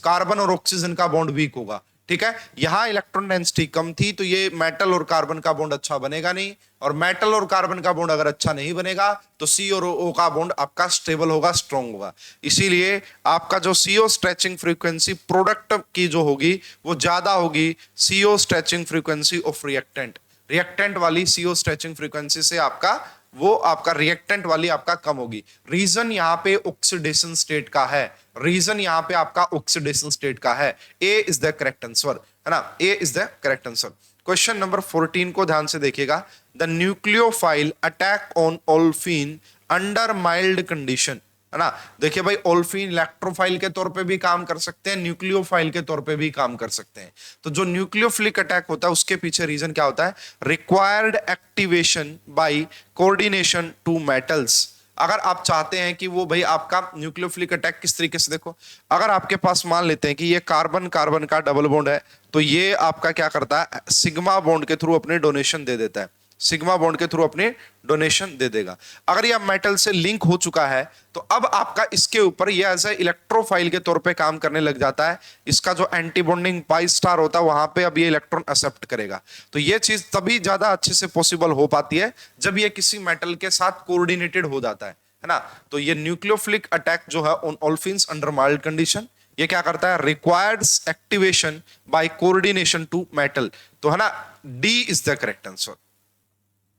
कार्बन और ऑक्सीजन का बॉन्ड वीक होगा। ठीक है, यहां इलेक्ट्रॉन डेंसिटी कम थी तो ये मेटल और कार्बन का बॉन्ड अच्छा बनेगा नहीं, और मेटल और कार्बन का बॉन्ड अगर अच्छा नहीं बनेगा तो C और O का बॉन्ड आपका स्टेबल होगा, स्ट्रॉन्ग होगा। इसीलिए आपका जो CO स्ट्रेचिंग फ्रीक्वेंसी प्रोडक्ट की जो होगी वो ज्यादा होगी CO stretching frequency of reactant. Reactant वाली CO स्ट्रेचिंग फ्रीक्वेंसी से आपका वो आपका रिएक्टेंट वाली आपका कम होगी। रीजन यहाँ पे ऑक्सीडेशन स्टेट का है, रीजन यहाँ पे आपका ऑक्सीडेशन स्टेट का है। A is the correct answer, है ना, A is the correct answer. Question number 14 को ध्यान से देखिएगा। The nucleophile attack on olefin under mild condition, है ना। देखिए भाई, ओल्फिन इलेक्ट्रोफाइल के तौर पे भी काम कर सकते हैं, न्यूक्लियोफाइल के तौर पे भी काम कर सकते हैं। तो जो न्यूक्लियोफिलिक अटैक होता है उसके पीछे रीजन क्या होता है, required activation by coordination to metals. अगर आप चाहते हैं कि वो भाई आपका न्यूक्लियोफिलिक अटैक किस तरीके से, देखो अगर आपके पास मान लेते हैं कि ये कार्बन कार्बन का डबल बॉन्ड है, तो ये आपका क्या करता है, सिग्मा बॉन्ड के थ्रू अपने डोनेशन दे देता है, सिग्मा बॉन्ड के थ्रू अपने डोनेशन दे देगा। अगर ये मेटल से लिंक हो चुका है तो अब आपका इसके ऊपर ये एज ए इलेक्ट्रोफाइल के तौर पे काम करने लग जाता है। इसका जो एंटी बॉन्डिंग पाई स्टार होता है वहां पे अब ये इलेक्ट्रॉन एक्सेप्ट करेगा। तो ये चीज तभी ज्यादा अच्छे से पॉसिबल हो पाती है जब ये किसी मेटल के साथ कोऑर्डिनेटेड हो जाता है ना। तो ये न्यूक्लियोफिलिक अटैक जो है on olefins under mild condition, ये क्या करता है, requires activation by coordination to metal. तो है ना, D is the correct answer.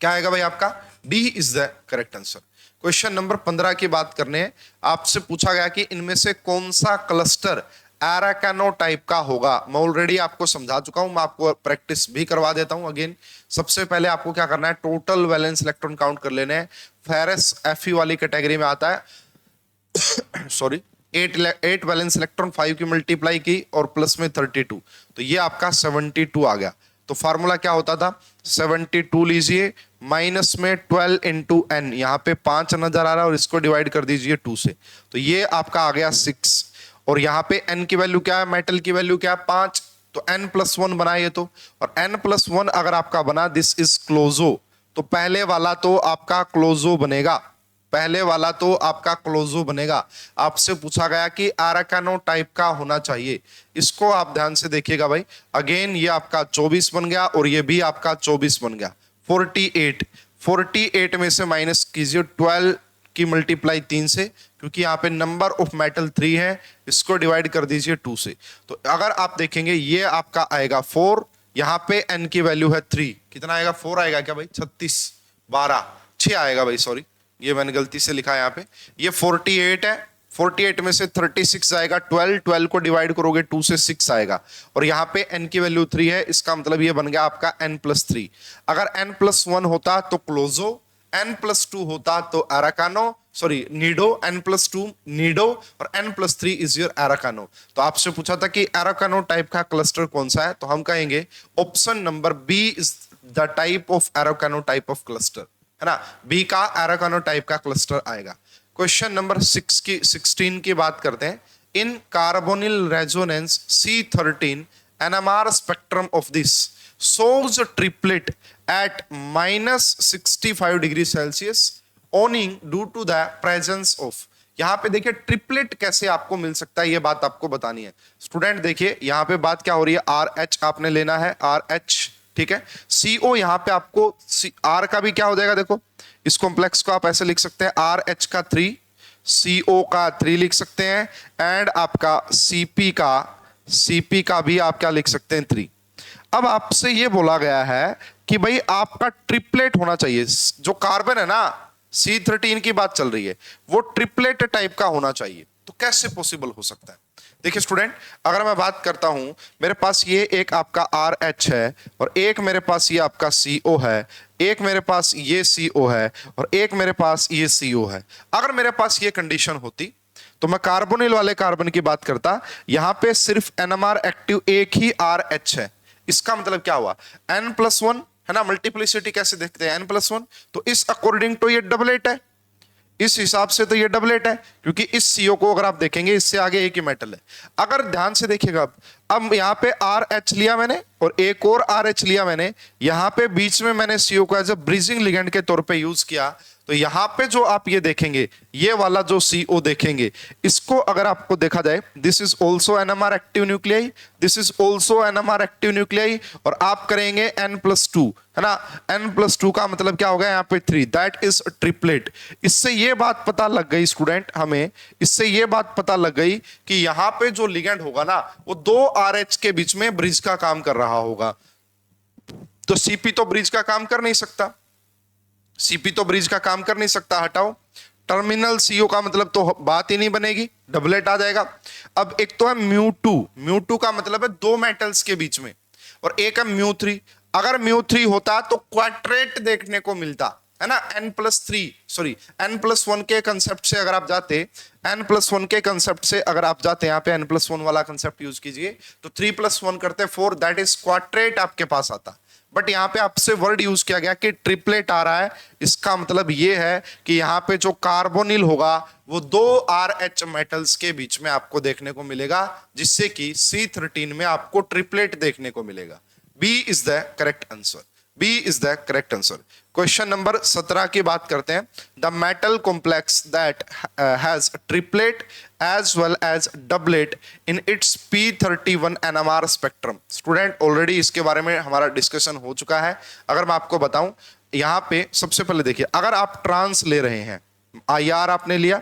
क्या आएगा भाई आपका, D is the correct answer. Question number 15 की बात करने हैं। आपसे पूछा गया कि इनमें से कौन सा क्लस्टर एराकानो टाइप का होगा। मैं ऑलरेडी आपको समझा चुका हूं, मैं आपको प्रैक्टिस भी करवा देता हूं अगेन। सबसे पहले आपको क्या करना है, टोटल वैलेंस इलेक्ट्रॉन काउंट कर लेने हैं। फेरस Fe वाली कैटेगरी में आता है सॉरी, 8 वैलेंस इलेक्ट्रॉन 5 की मल्टीप्लाई की और प्लस में 32, तो ये आपका 72 आ गया। तो फार्मूला क्या होता था, 72 लीजिए माइनस में 12 इंटू एन, यहाँ पे 5 नजर आ रहा है और इसको डिवाइड कर दीजिए 2 से, तो ये आपका आ गया 6। और यहाँ पे n की वैल्यू क्या है, मेटल की वैल्यू क्या है 5, तो n+1 बना ये तो, और n+1 अगर आपका बना दिस इज क्लोजो, तो पहले वाला तो आपका क्लोजो बनेगा, पहले वाला तो आपका क्लोजो बनेगा। आपसे पूछा गया कि एराकानो टाइप का होना चाहिए, इसको आप ध्यान से देखिएगा भाई। अगेन ये आपका 24 बन गया और ये भी आपका 24 बन गया। 48 में से माइनस कीजिए 12 की मल्टीप्लाई 3 से, क्योंकि यहाँ पे नंबर ऑफ मेटल 3 है, इसको डिवाइड कर दीजिए 2 से। तो अगर आप देखेंगे ये आपका आएगा 4, यहाँ पे n की वैल्यू है 3, कितना आएगा 4 आएगा क्या भाई, 36 12 6 आएगा भाई, सॉरी ये मैंने गलती से लिखा है यहाँ पे। ये 48 है, 48 में से 36 आएगा 12 को डिवाइड करोगे 2 से 6 आएगा, और यहाँ पे n की वैल्यू 3 है, इसका मतलब ये बन गया आपका n+3। अगर n+1 होता तो क्लोजो, n+2 होता तो एराकानो, सॉरी नीडो, n+2 नीडो और n+3 इज योर एराकानो। तो आपसे पूछा था कि एराकानो टाइप का क्लस्टर कौन सा है, तो हम कहेंगे option number B is the type of arachno type of cluster, है ना, बी का एराकानो टाइप का क्लस्टर आएगा। क्वेश्चन नंबर 16 की बात करते हैं। In carbonyl resonance C13 NMR spectrum of this shows a triplet at -65 degree Celsius owing due to the presence of। यहां पे देखिए ट्रिपलेट कैसे आपको मिल सकता है, ये बात आपको बतानी है। स्टूडेंट देखिए यहाँ पे बात क्या हो रही है, RH आपने लेना है, RH ठीक है। CO यहाँ पे आपको R का भी क्या हो जाएगा, देखो इस कॉम्प्लेक्स को आप ऐसे लिख सकते हैं, RH का 3, CO का 3 लिख सकते हैं, एंड आपका CP का भी आप क्या लिख सकते हैं 3। अब आपसे ये बोला गया है कि भाई आपका ट्रिपलेट होना चाहिए, जो कार्बन है ना C13 की बात चल रही है, वो ट्रिपलेट टाइप का होना चाहिए। तो कैसे पॉसिबल हो सकता है, देखिए स्टूडेंट, अगर मैं बात करता हूं, मेरे पास ये एक आपका RH है, और एक मेरे पास ये आपका CO है, एक मेरे पास ये CO है, और एक मेरे पास ये CO है। अगर मेरे पास ये कंडीशन होती तो मैं कार्बोनिल वाले कार्बन की बात करता, यहां पे सिर्फ NMR एक्टिव एक ही RH है। इसका मतलब क्या हुआ, n+1 है ना, मल्टीप्लिसिटी कैसे देखते हैं n+1, तो इस अकॉर्डिंग तो ये डबलेट है, इस हिसाब से तो ये डबलेट है, क्योंकि इस CO को अगर आप देखेंगे इससे आगे एक ही मेटल है। अगर ध्यान से देखिएगा, अब यहाँ पे RH लिया मैंने और एक और RH लिया मैंने, यहाँ पे बीच में मैंने CO को एज ए ब्रिजिंग लिगेंड के तौर पे यूज किया, तो यहाँ पे जो आप ये देखेंगे, ये वाला जो CO देखेंगे, इसको अगर आपको देखा जाए, this is also NMR active nuclei, this is also NMR active nuclei, और आप करेंगे n+2 है ना, n+2 का मतलब क्या होगा यहाँ पे 3, दैट इज ट्रिपलेट। इससे ये बात पता लग गई स्टूडेंट हमें, इससे ये बात पता लग गई कि यहाँ पे जो लिगेंड होगा ना, वो 2 RH के बीच में ब्रिज का काम कर रहा होगा। तो CP तो ब्रिज का काम कर नहीं सकता, CP तो ब्रिज का काम कर नहीं सकता, हटाओ। टर्मिनल CO का मतलब तो बात ही नहीं बनेगी, डबलेट आ जाएगा। अब एक तो है μ2 का मतलब है 2 मेटल्स के बीच में, और एक है μ3। अगर μ3 होता तो क्वाड्रेट देखने को मिलता, है ना, n+1 के कंसेप्ट से अगर आप जाते, n+1 के कंसेप्ट से अगर आप जाते, यहाँ पे n+1 वाला कंसेप्ट यूज कीजिए, तो 3+1 करते 4, दैट इज क्वाड्रेट आपके पास आता। बट यहाँ पे आपसे वर्ड यूज किया गया कि ट्रिपलेट आ रहा है, इसका मतलब ये है कि यहाँ पे जो कार्बोनिल होगा वो 2 RH मेटल्स के बीच में आपको देखने को मिलेगा, जिससे कि C13 में आपको ट्रिपलेट देखने को मिलेगा। B is the correct answer, B is the correct answer. Question number 17 की बात करते हैं। The metal complex that has triplet as well as doublet in its P31 NMR spectrum. Student already इसके बारे में हमारा डिस्कशन हो चुका है। अगर मैं आपको बताऊं, यहाँ पे सबसे पहले देखिए, अगर आप ट्रांस ले रहे हैं, IR आपने लिया,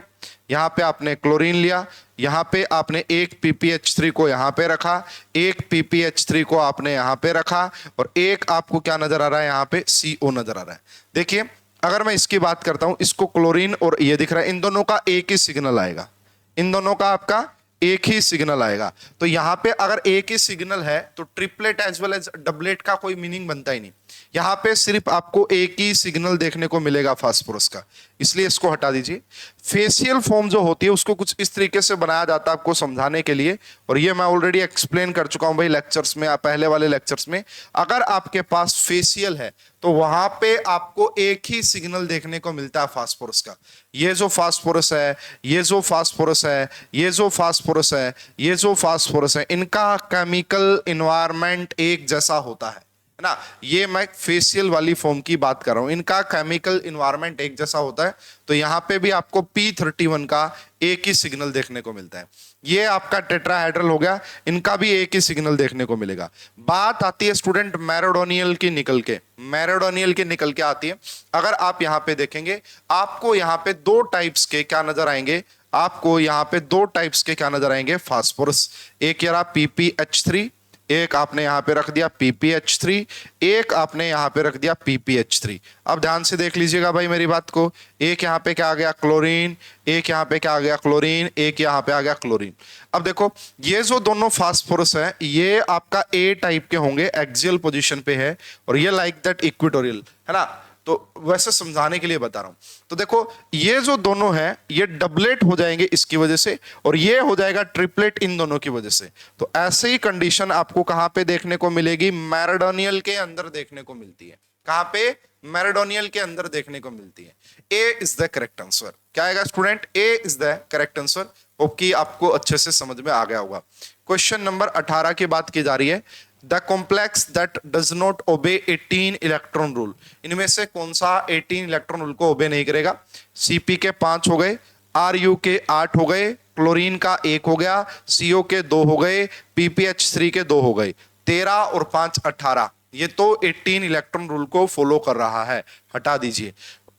यहाँ पे आपने क्लोरीन लिया, यहाँ पे आपने एक PPH3 को यहाँ पे रखा, एक PPH3 को आपने यहाँ पे रखा, और एक आपको क्या नजर आ रहा है, यहाँ पे CO नजर आ रहा है। देखिए अगर मैं इसकी बात करता हूं, इसको क्लोरीन और ये दिख रहा है, इन दोनों का एक ही सिग्नल आएगा, इन दोनों का आपका एक ही सिग्नल आएगा। तो यहां पे अगर एक ही सिग्नल है तो triplet as well as doublet का कोई मीनिंग बनता ही नहीं। यहां पे सिर्फ आपको एक ही सिग्नल देखने को मिलेगा फास्फोरस का, इसलिए इसको हटा दीजिए। फेशियल फॉर्म जो होती है उसको कुछ इस तरीके से बनाया जाता है आपको समझाने के लिए, और ये मैं ऑलरेडी एक्सप्लेन कर चुका हूं भाई लेक्चर्स में, पहले वाले लेक्चर्स में। अगर आपके पास फेशियल है तो वहां पे आपको एक ही सिग्नल देखने को मिलता है फास्फोरस का। ये जो फास्फोरस है, ये जो फास्फोरस है, ये जो फास्फोरस है, ये जो फास्फोरस है, इनका केमिकल इन्वायरमेंट एक जैसा होता है ना। ये मैं फेशियल वाली फॉर्म की बात कर रहा हूं, इनका केमिकल इन्वायरमेंट एक जैसा होता है। तो यहां पे भी आपको P31 का एक ही सिग्नल देखने को मिलता है। ये आपका टेट्राहेड्रल हो गया, इनका भी एक ही सिग्नल देखने को मिलेगा। बात आती है स्टूडेंट मैरोडोनियल की निकल के, मैरोडोनियल की निकल के आती है। अगर आप यहां पे देखेंगे आपको यहां पे दो टाइप्स के क्या नजर आएंगे, आपको यहां पे दो टाइप्स के क्या नजर आएंगे फास्फोरस। एक यार PPH3, एक आपने यहां पे रख दिया PPH3, एक आपने यहां पे रख दिया PPH3। अब ध्यान से देख लीजिएगा भाई मेरी बात को, एक यहां पे क्या आ गया क्लोरीन, एक यहां पे क्या आ गया क्लोरीन, एक यहां पे आ गया क्लोरीन। अब देखो ये जो दोनों फास्फोरस है ये आपका ए टाइप के होंगे, एक्सियल पोजीशन पे है, और ये लाइक दैट इक्वेटोरियल है ना। तो वैसे समझाने के लिए बता रहा हूं। तो देखो ये जो दोनों हैं ये डबलेट हो जाएंगे इसकी वजह से, और ये हो जाएगा ट्रिपलेट इन दोनों की वजह से। तो ऐसे ही कंडीशन आपको कहां पे देखने को मिलेगी, मैराडोनियल के अंदर देखने को मिलती है। कहां पे, मैराडोनियल के अंदर देखने को मिलती है। A is the correct answer. क्या आएगा student, A is the correct answer. Okay, आपको अच्छे से समझ में आ गया होगा। क्वेश्चन नंबर 18 की बात की जा रही है, the complex that does not obey 18 electron rule. इनमें से कौन सा 18 इलेक्ट्रॉन रूल को ओबे नहीं करेगा। Cp के 5 हो गए, Ru के 8 हो गए, क्लोरीन का 1 हो गया, CO के 2 हो गए, PPH3 के 2 हो गए। 13 और 5 18, ये तो 18 इलेक्ट्रॉन रूल को फॉलो कर रहा है, हटा दीजिए।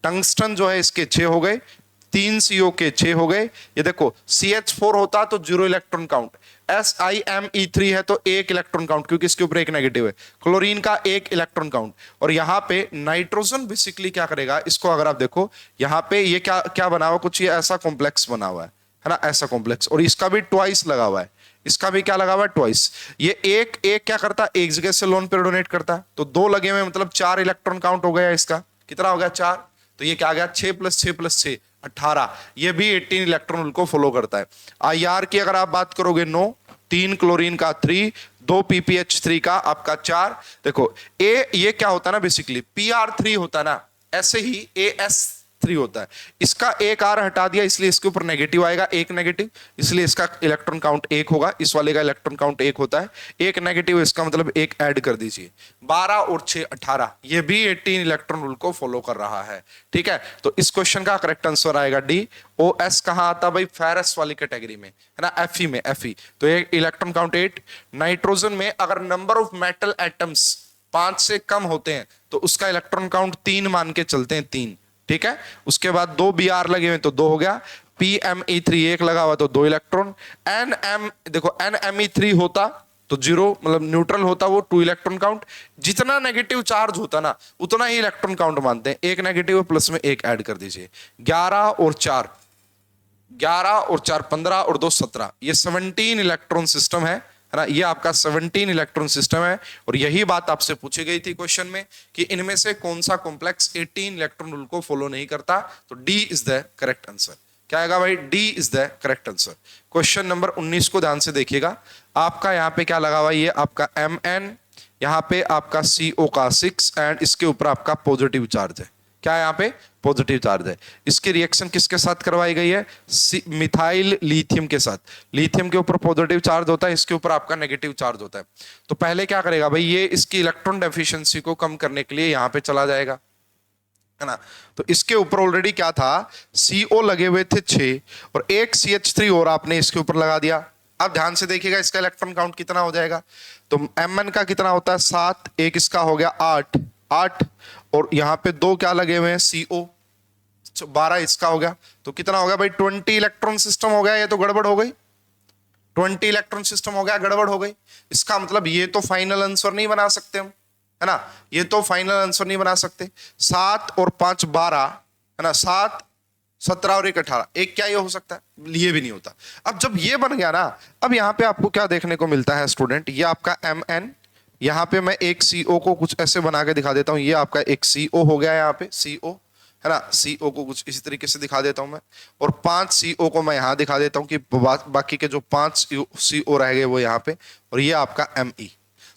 टंगस्टन जो है इसके 6 हो गए, 3 CO के 6 हो गए। ये देखो CH4 होता तो 0 इलेक्ट्रॉन काउंट, SiMe3 है तो 1 इलेक्ट्रॉन काउंट क्योंकि इसके ऊपर एक नेगेटिव है, क्लोरीन का 1 इलेक्ट्रॉन काउंट। और यहां पे नाइट्रोजन बेसिकली क्या करेगा, इसको अगर आप देखो यहां पे ये क्या क्या बना हुआ, कुछ ये ऐसा कॉम्प्लेक्स बना हुआ है ना, ऐसा कॉम्प्लेक्स, और इसका भी ट्वाइस लगा हुआ है, इसका भी क्या लगा हुआ है ट्वाइस। ये एक एक क्या करता है, एक जगह से लोन पेयर डोनेट करता है, तो 2 लगे हुए मतलब 4 इलेक्ट्रॉन काउंट हो गया इसका। कितना हो गया 4, तो ये क्या आ गया 6 + 6 + 6 18। ये भी 18 इलेक्ट्रॉन रूल को फॉलो करता है। IR की अगर आप बात करोगे 9, 3 क्लोरीन का 3, 2 PPH3 का आपका 4। देखो ए ये क्या होता है ना, बेसिकली PR3 होता है ना, ऐसे ही AS3 होता है। इसका एक R हटा दिया इसलिए इसके ऊपर नेगेटिव आएगा, एक नेगेटिव, इसलिए इसका इलेक्ट्रॉन काउंट 1 होगा। इस वाले का इलेक्ट्रॉन काउंट 1 होता है, एक नेगेटिव, इसका मतलब एक ऐड कर दीजिए। 12 और 6 18, ये भी 18 इलेक्ट्रॉन रूल को फॉलो कर रहा है। ठीक है, तो इस क्वेश्चन का करेक्ट आंसर आएगा डी। OS कहां आता भाई, फेरस वाली कैटेगरी में है ना, Fe में, Fe। तो ये इलेक्ट्रॉन काउंट 8। नाइट्रोजन में अगर नंबर ऑफ मेटल एटम्स 5 से कम होते हैं तो उसका इलेक्ट्रॉन काउंट 3 मान के चलते हैं, 3। ठीक है, उसके बाद 2 Br लगे हुए तो 2 हो गया, PMe3 1 लगा हुआ तो 2 इलेक्ट्रॉन। देखो NMe3 होता तो 0 मतलब न्यूट्रल होता, वो 2 इलेक्ट्रॉन काउंट। जितना नेगेटिव चार्ज होता ना उतना ही इलेक्ट्रॉन काउंट मानते हैं, एक नेगेटिव प्लस में एक ऐड कर दीजिए। 11 और 4 15 और 2 17, ये 17 इलेक्ट्रॉन सिस्टम है ना, ये आपका 17 इलेक्ट्रॉन सिस्टम है। और यही बात आपसे पूछी गई थी क्वेश्चन में कि इनमें से कौन सा कॉम्प्लेक्स 18 इलेक्ट्रॉन रूल को फॉलो नहीं करता, तो D is the correct answer. क्या आएगा भाई, D is the correct answer. Question number 19 को ध्यान से देखिएगा, आपका यहाँ पे क्या लगा हुआ, ये आपका Mn, यहाँ पे आपका CO का 6 एंड इसके ऊपर आपका पॉजिटिव चार्ज है। क्या है यहाँ पे, पॉजिटिव चार्ज है। इसकी रिएक्शन किसके साथ करवाई गई है, मिथाइल लिथियम के साथ। लिथियम के ऊपर पॉजिटिव चार्ज होता है, इसके ऊपर आपका नेगेटिव चार्ज होता है। तो पहले क्या करेगा भाई, ये इसकी इलेक्ट्रॉन डेफिशिएंसी को कम करने के लिए यहाँ पे चला जाएगा, है ना। तो इसके ऊपर ऑलरेडी क्या था, CO लगे हुए थे 6 और एक CH3 और आपने इसके ऊपर लगा दिया। अब ध्यान से देखिएगा इसका इलेक्ट्रॉन काउंट कितना हो जाएगा, तो Mn का कितना होता है 7, एक इसका हो गया 8 और यहाँ पे 2 क्या लगे हुए हैं CO, 12 इसका हो गया, तो कितना हो गया भाई 20 इलेक्ट्रॉन सिस्टम हो गया। ये तो गड़बड़ हो गई, 20 इलेक्ट्रॉन सिस्टम हो गया, गड़बड़ हो गई। इसका मतलब ये तो फाइनल आंसर नहीं बना सकते हम, है ना, ये तो फाइनल आंसर नहीं बना सकते। 7 और 5 12 है ना, 7 17 और एक 18, एक क्या ये हो सकता है? ये भी नहीं होता। अब जब ये बन गया ना, अब यहाँ पे आपको क्या देखने को मिलता है स्टूडेंट, ये आपका MN, यहाँ पे मैं एक CO को कुछ ऐसे बना के दिखा देता हूँ, ये आपका एक CO हो गया यहाँ पे, CO है ना, CO को कुछ इसी तरीके से दिखा देता हूं मैं, और 5 CO को मैं यहां दिखा देता हूं कि बाकी के जो 5 CO रह गए वो यहाँ पे, और ये आपका ME।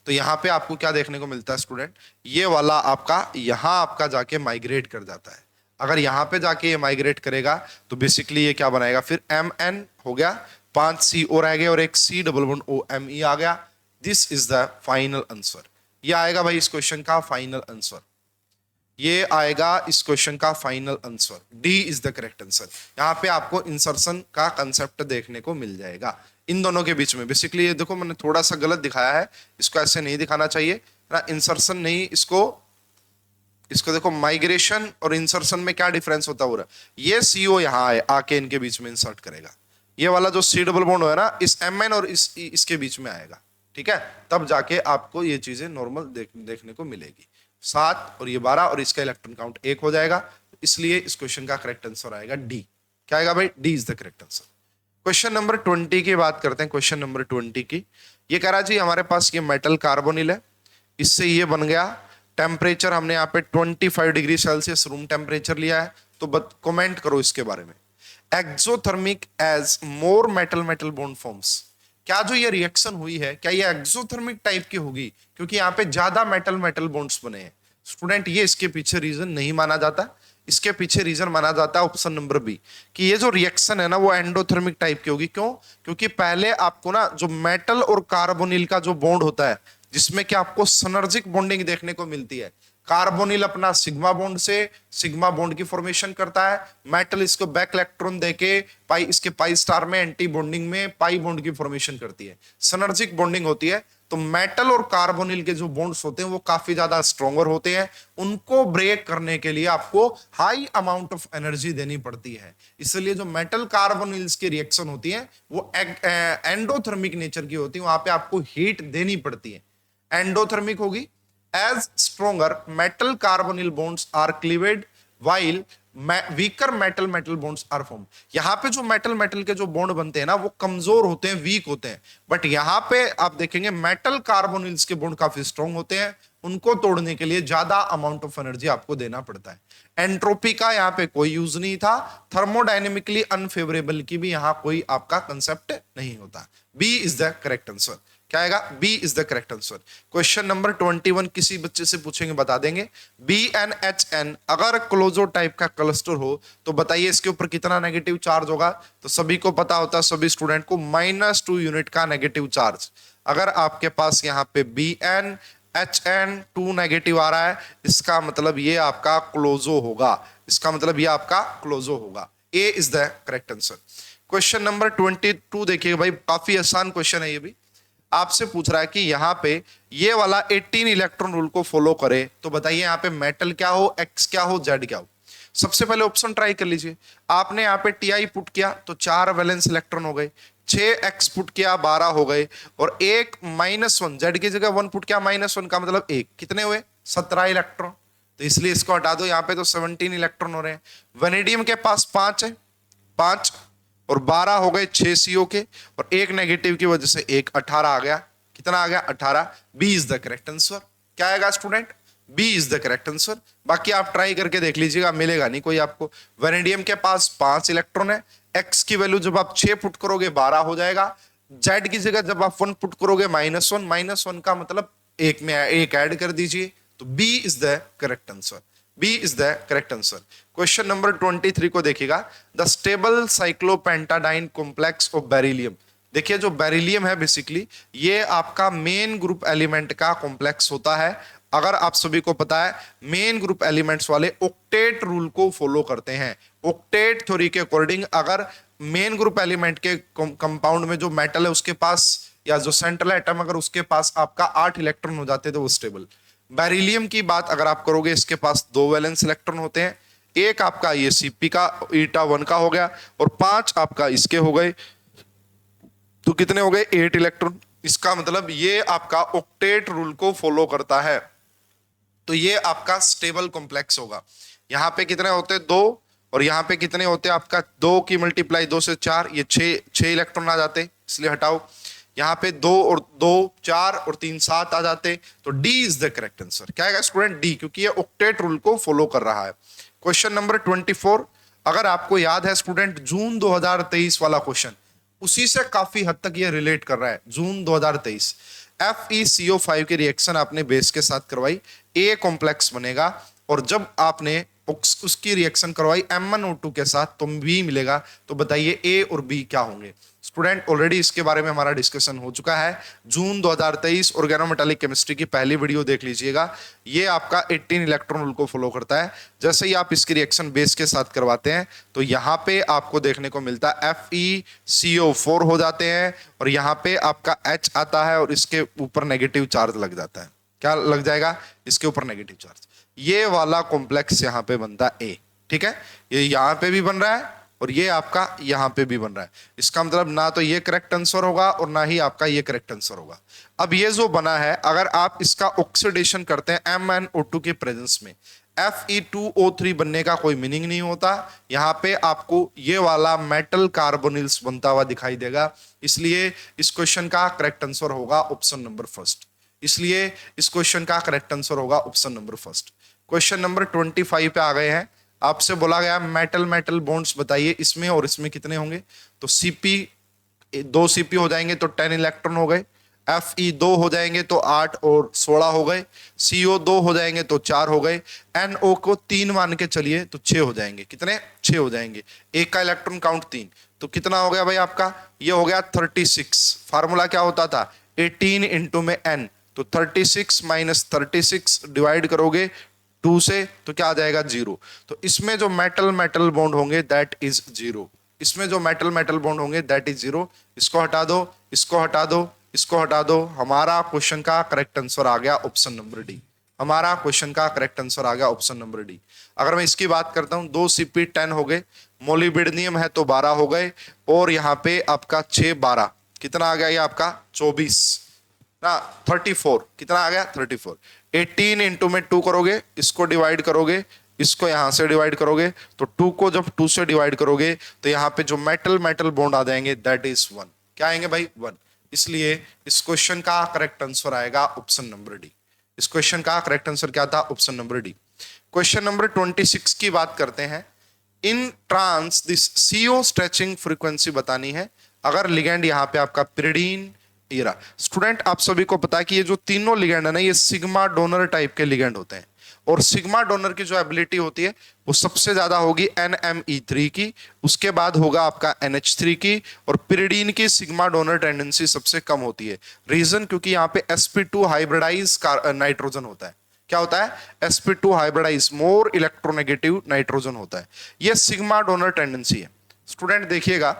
तो यहाँ पे आपको क्या देखने को मिलता है स्टूडेंट, ये वाला आपका यहाँ आपका जाके माइग्रेट कर जाता है। अगर यहाँ पे जाके ये माइग्रेट करेगा तो बेसिकली ये क्या बनाएगा, फिर MN हो गया, 5 CO रह गए और एक C=OME आ गया। This is the final answer. ये आएगा भाई इस क्वेश्चन का फाइनल आंसर, ये आएगा इस क्वेश्चन का final answer. D is the correct answer. यहाँ पे आपको इंसर्शन का कंसेप्ट देखने को मिल जाएगा इन दोनों के बीच में। बेसिकली ये देखो मैंने थोड़ा सा गलत दिखाया है, इसको ऐसे नहीं दिखाना चाहिए ना, इंसर्शन नहीं, इसको देखो, माइग्रेशन और इंसर्शन में क्या डिफरेंस होता है। ये सीओ यहाँ आए आके इनके बीच में इंसर्ट करेगा, ये वाला जो सी डबल बॉन्ड है ना, इस MN और इसके बीच में आएगा, ठीक है, तब जाके आपको ये चीजें नॉर्मल देखने को मिलेगी। 7 और ये 12 और इसका इलेक्ट्रॉन काउंट 1 हो जाएगा, इसलिए इस क्वेश्चन का करेक्ट आंसर आएगा डी। क्या आएगा भाई? D is the correct answer. Question number 20 की बात करते हैं। क्वेश्चन नंबर 20 की, ये कह रहा जी हमारे पास ये मेटल कार्बोनिल है, इससे ये बन गया, टेम्परेचर हमने यहाँ पे 25 डिग्री सेल्सियस रूम टेम्परेचर लिया है, तो कमेंट करो इसके बारे में। एक्सोथर्मिक एज मोर मेटल मेटल बॉन्ड फॉर्म्स, क्या जो ये रिएक्शन हुई है क्या ये एक्सोथर्मिक टाइप की होगी, क्योंकि यहाँ पे ज्यादा मेटल मेटल बॉन्ड्स बने हैं। स्टूडेंट ये इसके पीछे रीजन नहीं माना जाता, इसके पीछे रीजन माना जाता है ऑप्शन नंबर बी, कि ये जो रिएक्शन है ना वो एंडोथर्मिक टाइप की होगी। क्यों? क्योंकि पहले आपको ना जो मेटल और कार्बोनिल का जो बॉन्ड होता है, जिसमें कि आपको सिनर्जिक बॉन्डिंग देखने को मिलती है, कार्बोनिल अपना सिग्मा बॉन्ड से सिग्मा बॉन्ड की फॉर्मेशन करता है, मेटल इसको बैक इलेक्ट्रॉन देके इसके पाई स्टार में एंटी बॉन्डिंग में पाई बॉन्ड की फॉर्मेशन करती है, सिनर्जिक बॉन्डिंग होती है। तो मेटल और कार्बोनिल के जो बॉन्ड्स होते हैं वो काफी ज्यादा स्ट्रॉन्गर होते हैं, उनको ब्रेक करने के लिए आपको हाई अमाउंट ऑफ एनर्जी देनी पड़ती है। इसलिए जो मेटल कार्बोनिल्स की रिएक्शन होती है वो एंडोथर्मिक नेचर की होती है, वहां पे आपको हीट देनी पड़ती है, एंडोथर्मिक होगी। As stronger metal carbonyl bonds are cleaved while weaker metal metal bonds are formed। यहां पे जो मेटल मेटल के जो बॉन्ड बनते हैं ना वो कमजोर होते हैं, वीक होते हैं, बट यहां पे आप देखेंगे मेटल कार्बोनिल्स के बॉन्ड काफी स्ट्रॉन्ग होते हैं, उनको तोड़ने के लिए ज्यादा अमाउंट ऑफ एनर्जी आपको देना पड़ता है। एंट्रोपी का यहाँ पे कोई यूज नहीं था, थर्मोडायनेमिकली अनफेवरेबल की भी यहाँ कोई आपका कंसेप्ट नहीं होता। B is the correct answer. क्या आएगा? B is the correct answer. Question number 21 किसी बच्चे से पूछेंगे बता देंगे। BnHN अगर क्लोजो टाइप का क्लस्टर हो तो बताइए इसके ऊपर कितना नेगेटिव चार्ज होगा। तो सभी को पता होता है, सभी स्टूडेंट को, -2 यूनिट का नेगेटिव चार्ज। अगर आपके पास यहाँ पे BnHN 2 नेगेटिव आ रहा है, इसका मतलब ये आपका क्लोजो होगा, इसका मतलब ये आपका क्लोजो होगा। A is the correct answer. Question number 22 देखिए भाई, काफी आसान क्वेश्चन है ये भी। आपसे पूछ रहा है कि यहाँ पे ये वाला 18 इलेक्ट्रॉन रूल को फॉलो करे तो बताइए यहाँ पे मेटल क्या हो, एक्स क्या हो, जेड क्या हो। सबसे पहले ऑप्शन ट्राई कर लीजिए। आपने यहाँ पे Ti पुट किया तो 4 वैलेंस इलेक्ट्रॉन हो गए, 6x पुट किया 12 हो गए, और एक -1 जेड की जगह 1 पुट किया -1 का मतलब 1, कितने हुए? 17 इलेक्ट्रॉन। तो इसलिए इसको हटा दो, यहाँ पे तो 17 इलेक्ट्रॉन हो रहे हैं। वेनेडियम के पास 5 है, 5 और 12 हो गए 6 CO के, और एक नेगेटिव की वजह से एक 18 आ गया। कितना आ गया? 18। B is the correct answer. क्या आएगा student? B is the correct answer. बाकी आप ट्राई करके देख लीजिएगा, मिलेगा नहीं कोई आपको। वेनेडियम के पास 5 इलेक्ट्रॉन है, एक्स की वैल्यू जब आप 6 पुट करोगे 12 हो जाएगा, जेड की जगह जब आप 1 पुट करोगे -1 का मतलब एक में एक ऐड कर दीजिए, तो B is the correct answer. B is the correct answer. Question number 23 को देखिएगा। The stable cyclopentadiene complex of beryllium. देखिए जो बेरिलियम है बेसिकली ये आपका मेन ग्रुप एलिमेंट का कॉम्प्लेक्स होता है। अगर आप सभी को पता है मेन ग्रुप एलिमेंट्स वाले ऑक्टेट रूल को फॉलो करते हैं। ऑक्टेट थ्योरी के अकॉर्डिंग अगर मेन ग्रुप एलिमेंट के कंपाउंड में जो मेटल है उसके पास, या जो सेंट्रल एटम अगर उसके पास आपका 8 इलेक्ट्रॉन हो जाते तो वो स्टेबल। बेरिलियम की बात अगर आप करोगे, इसके पास 2 वैलेंस इलेक्ट्रॉन होते हैं, एक आपका ये Cp का eta1 का हो गया और 5 आपका इसके हो गए, तो कितने हो गए? 8 इलेक्ट्रॉन। इसका मतलब ये आपका ऑक्टेट रूल को फॉलो करता है, तो ये आपका स्टेबल कॉम्प्लेक्स होगा। यहां पे कितने होते हैं? 2 और यहाँ पे कितने होते हैं आपका 2 की मल्टीप्लाई 2 से 4, ये 6 इलेक्ट्रॉन आ जाते, इसलिए हटाओ। यहाँ पे 2 और 2 4 और 3 7 आ जाते, तो D is the correct answer. क्या है स्टूडेंट? डी, क्योंकि ये ऑक्टेट रूल को फॉलो कर रहा है। क्वेश्चन नंबर 24, अगर आपको याद है स्टूडेंट, जून 2023 वाला क्वेश्चन, उसी से काफी हद तक ये रिलेट कर रहा है। जून 2023 FeCO5 की रिएक्शन आपने बेस के साथ करवाई, ए कॉम्प्लेक्स बनेगा, और जब आपने उसकी रिएक्शन करवाई MnO2 के साथ तो बी मिलेगा। तो बताइए ए और बी क्या होंगे? स्टूडेंट ऑलरेडी इसके बारे में हमारा डिस्कशन हो चुका है। जून 2023 ऑर्गेनोमेटालिक केमिस्ट्री की पहली वीडियो देख लीजिएगा। ये आपका 18 इलेक्ट्रॉन रूल को फॉलो करता है। जैसे ही आप इसकी रिएक्शन बेस के साथ करवाते हैं तो यहाँ पे आपको देखने को मिलता है FeCO4 हो जाते हैं, और यहाँ पे आपका H आता है और इसके ऊपर नेगेटिव चार्ज लग जाता है। क्या लग जाएगा? इसके ऊपर नेगेटिव चार्ज। ये वाला कॉम्प्लेक्स यहाँ पे बनता है ए, ठीक है? ये यहाँ पे भी बन रहा है और ये आपका यहाँ पे भी बन रहा है। इसका मतलब ना तो ये करेक्ट आंसर होगा और ना ही आपका ये करेक्ट आंसर होगा। अब ये जो बना है, अगर आप इसका ऑक्सीडेशन करते हैं MnO2 के प्रेजेंस में, Fe2O3 बनने का कोई मीनिंग नहीं होता। यहाँ पे आपको ये वाला मेटल कार्बोनिल्स बनता हुआ दिखाई देगा। इसलिए इस क्वेश्चन का करेक्ट आंसर होगा ऑप्शन नंबर फर्स्ट। इसलिए इस क्वेश्चन का करेक्ट आंसर होगा option number first. Question number 25 पे आ गए हैं। आपसे बोला गया मेटल मेटल बॉन्ड्स बताइए, इसमें और इसमें कितने होंगे? तो Cp 2 Cp हो जाएंगे तो 10 इलेक्ट्रॉन हो गए, Fe 2 हो जाएंगे तो 8 और 16 हो गए, CO 2 हो जाएंगे तो 4 हो गए, NO को 3 मान के चलिए तो 6 हो जाएंगे। कितने? 6 हो जाएंगे। एक का इलेक्ट्रॉन काउंट 3, तो कितना हो गया भाई आपका? ये हो गया 36। फार्मूला क्या होता था? 18 इंटू में n, तो 36 माइनस 36 डिवाइड करोगे 2 से तो क्या आ जाएगा? 0। तो इसमें जो मेटल मेटल बॉन्ड होंगे दैट इज 0। इसमें जो मेटल मेटल बॉन्ड होंगे दैट इज 0। इसको हटा दो, इसको हटा दो, इसको हटा दो। हमारा क्वेश्चन का करेक्ट आंसर आ गया ऑप्शन नंबर डी। हमारा क्वेश्चन का करेक्ट आंसर आ गया ऑप्शन नंबर डी। अगर मैं इसकी बात करता हूं, 2 Cp 10 हो गए, मोलिब्डेनियम है तो 12 हो गए, और यहाँ पे आपका 6 12 कितना आ गया? ये आपका 24 ना 34, कितना आ गया? 34। 18 इंटू में 2 करोगे, इसको डिवाइड करोगे, इसको यहां से डिवाइड करोगे, तो 2 को जब 2 से डिवाइड करोगे तो यहाँ पे जो मेटल मेटल बॉन्ड आ जाएंगे दैट इज 1। क्या आएंगे भाई? 1। इसलिए इस क्वेश्चन का करेक्ट आंसर आएगा ऑप्शन नंबर डी। इस क्वेश्चन का करेक्ट आंसर क्या था? Option number D. Question number 26 की बात करते हैं। In trans this CO stretching frequency बतानी है। अगर लिगेंड यहाँ पे आपका पिरिडीन, स्टूडेंट आप सभी को पता है कि ये जो तीनों लिगेंड है ना, ये सिग्मा डोनर टाइप के लिगेंड होते हैं, और सिग्मा डोनर की जो एबिलिटी होती है वो सबसे ज्यादा होगी NMe3 की, उसके बाद होगा आपका NH3 की, और पिरिडीन की सिग्मा डोनर टेंडेंसी सबसे कम होती है। रीजन क्योंकि यहाँ पे sp2 हाइब्रिडाइज नाइट्रोजन होता है। क्या होता है? sp2 hybridise more electronegative nitrogen होता है। ये सिग्मा डोनर टेंडेंसी है। स्टूडेंट देखिएगा,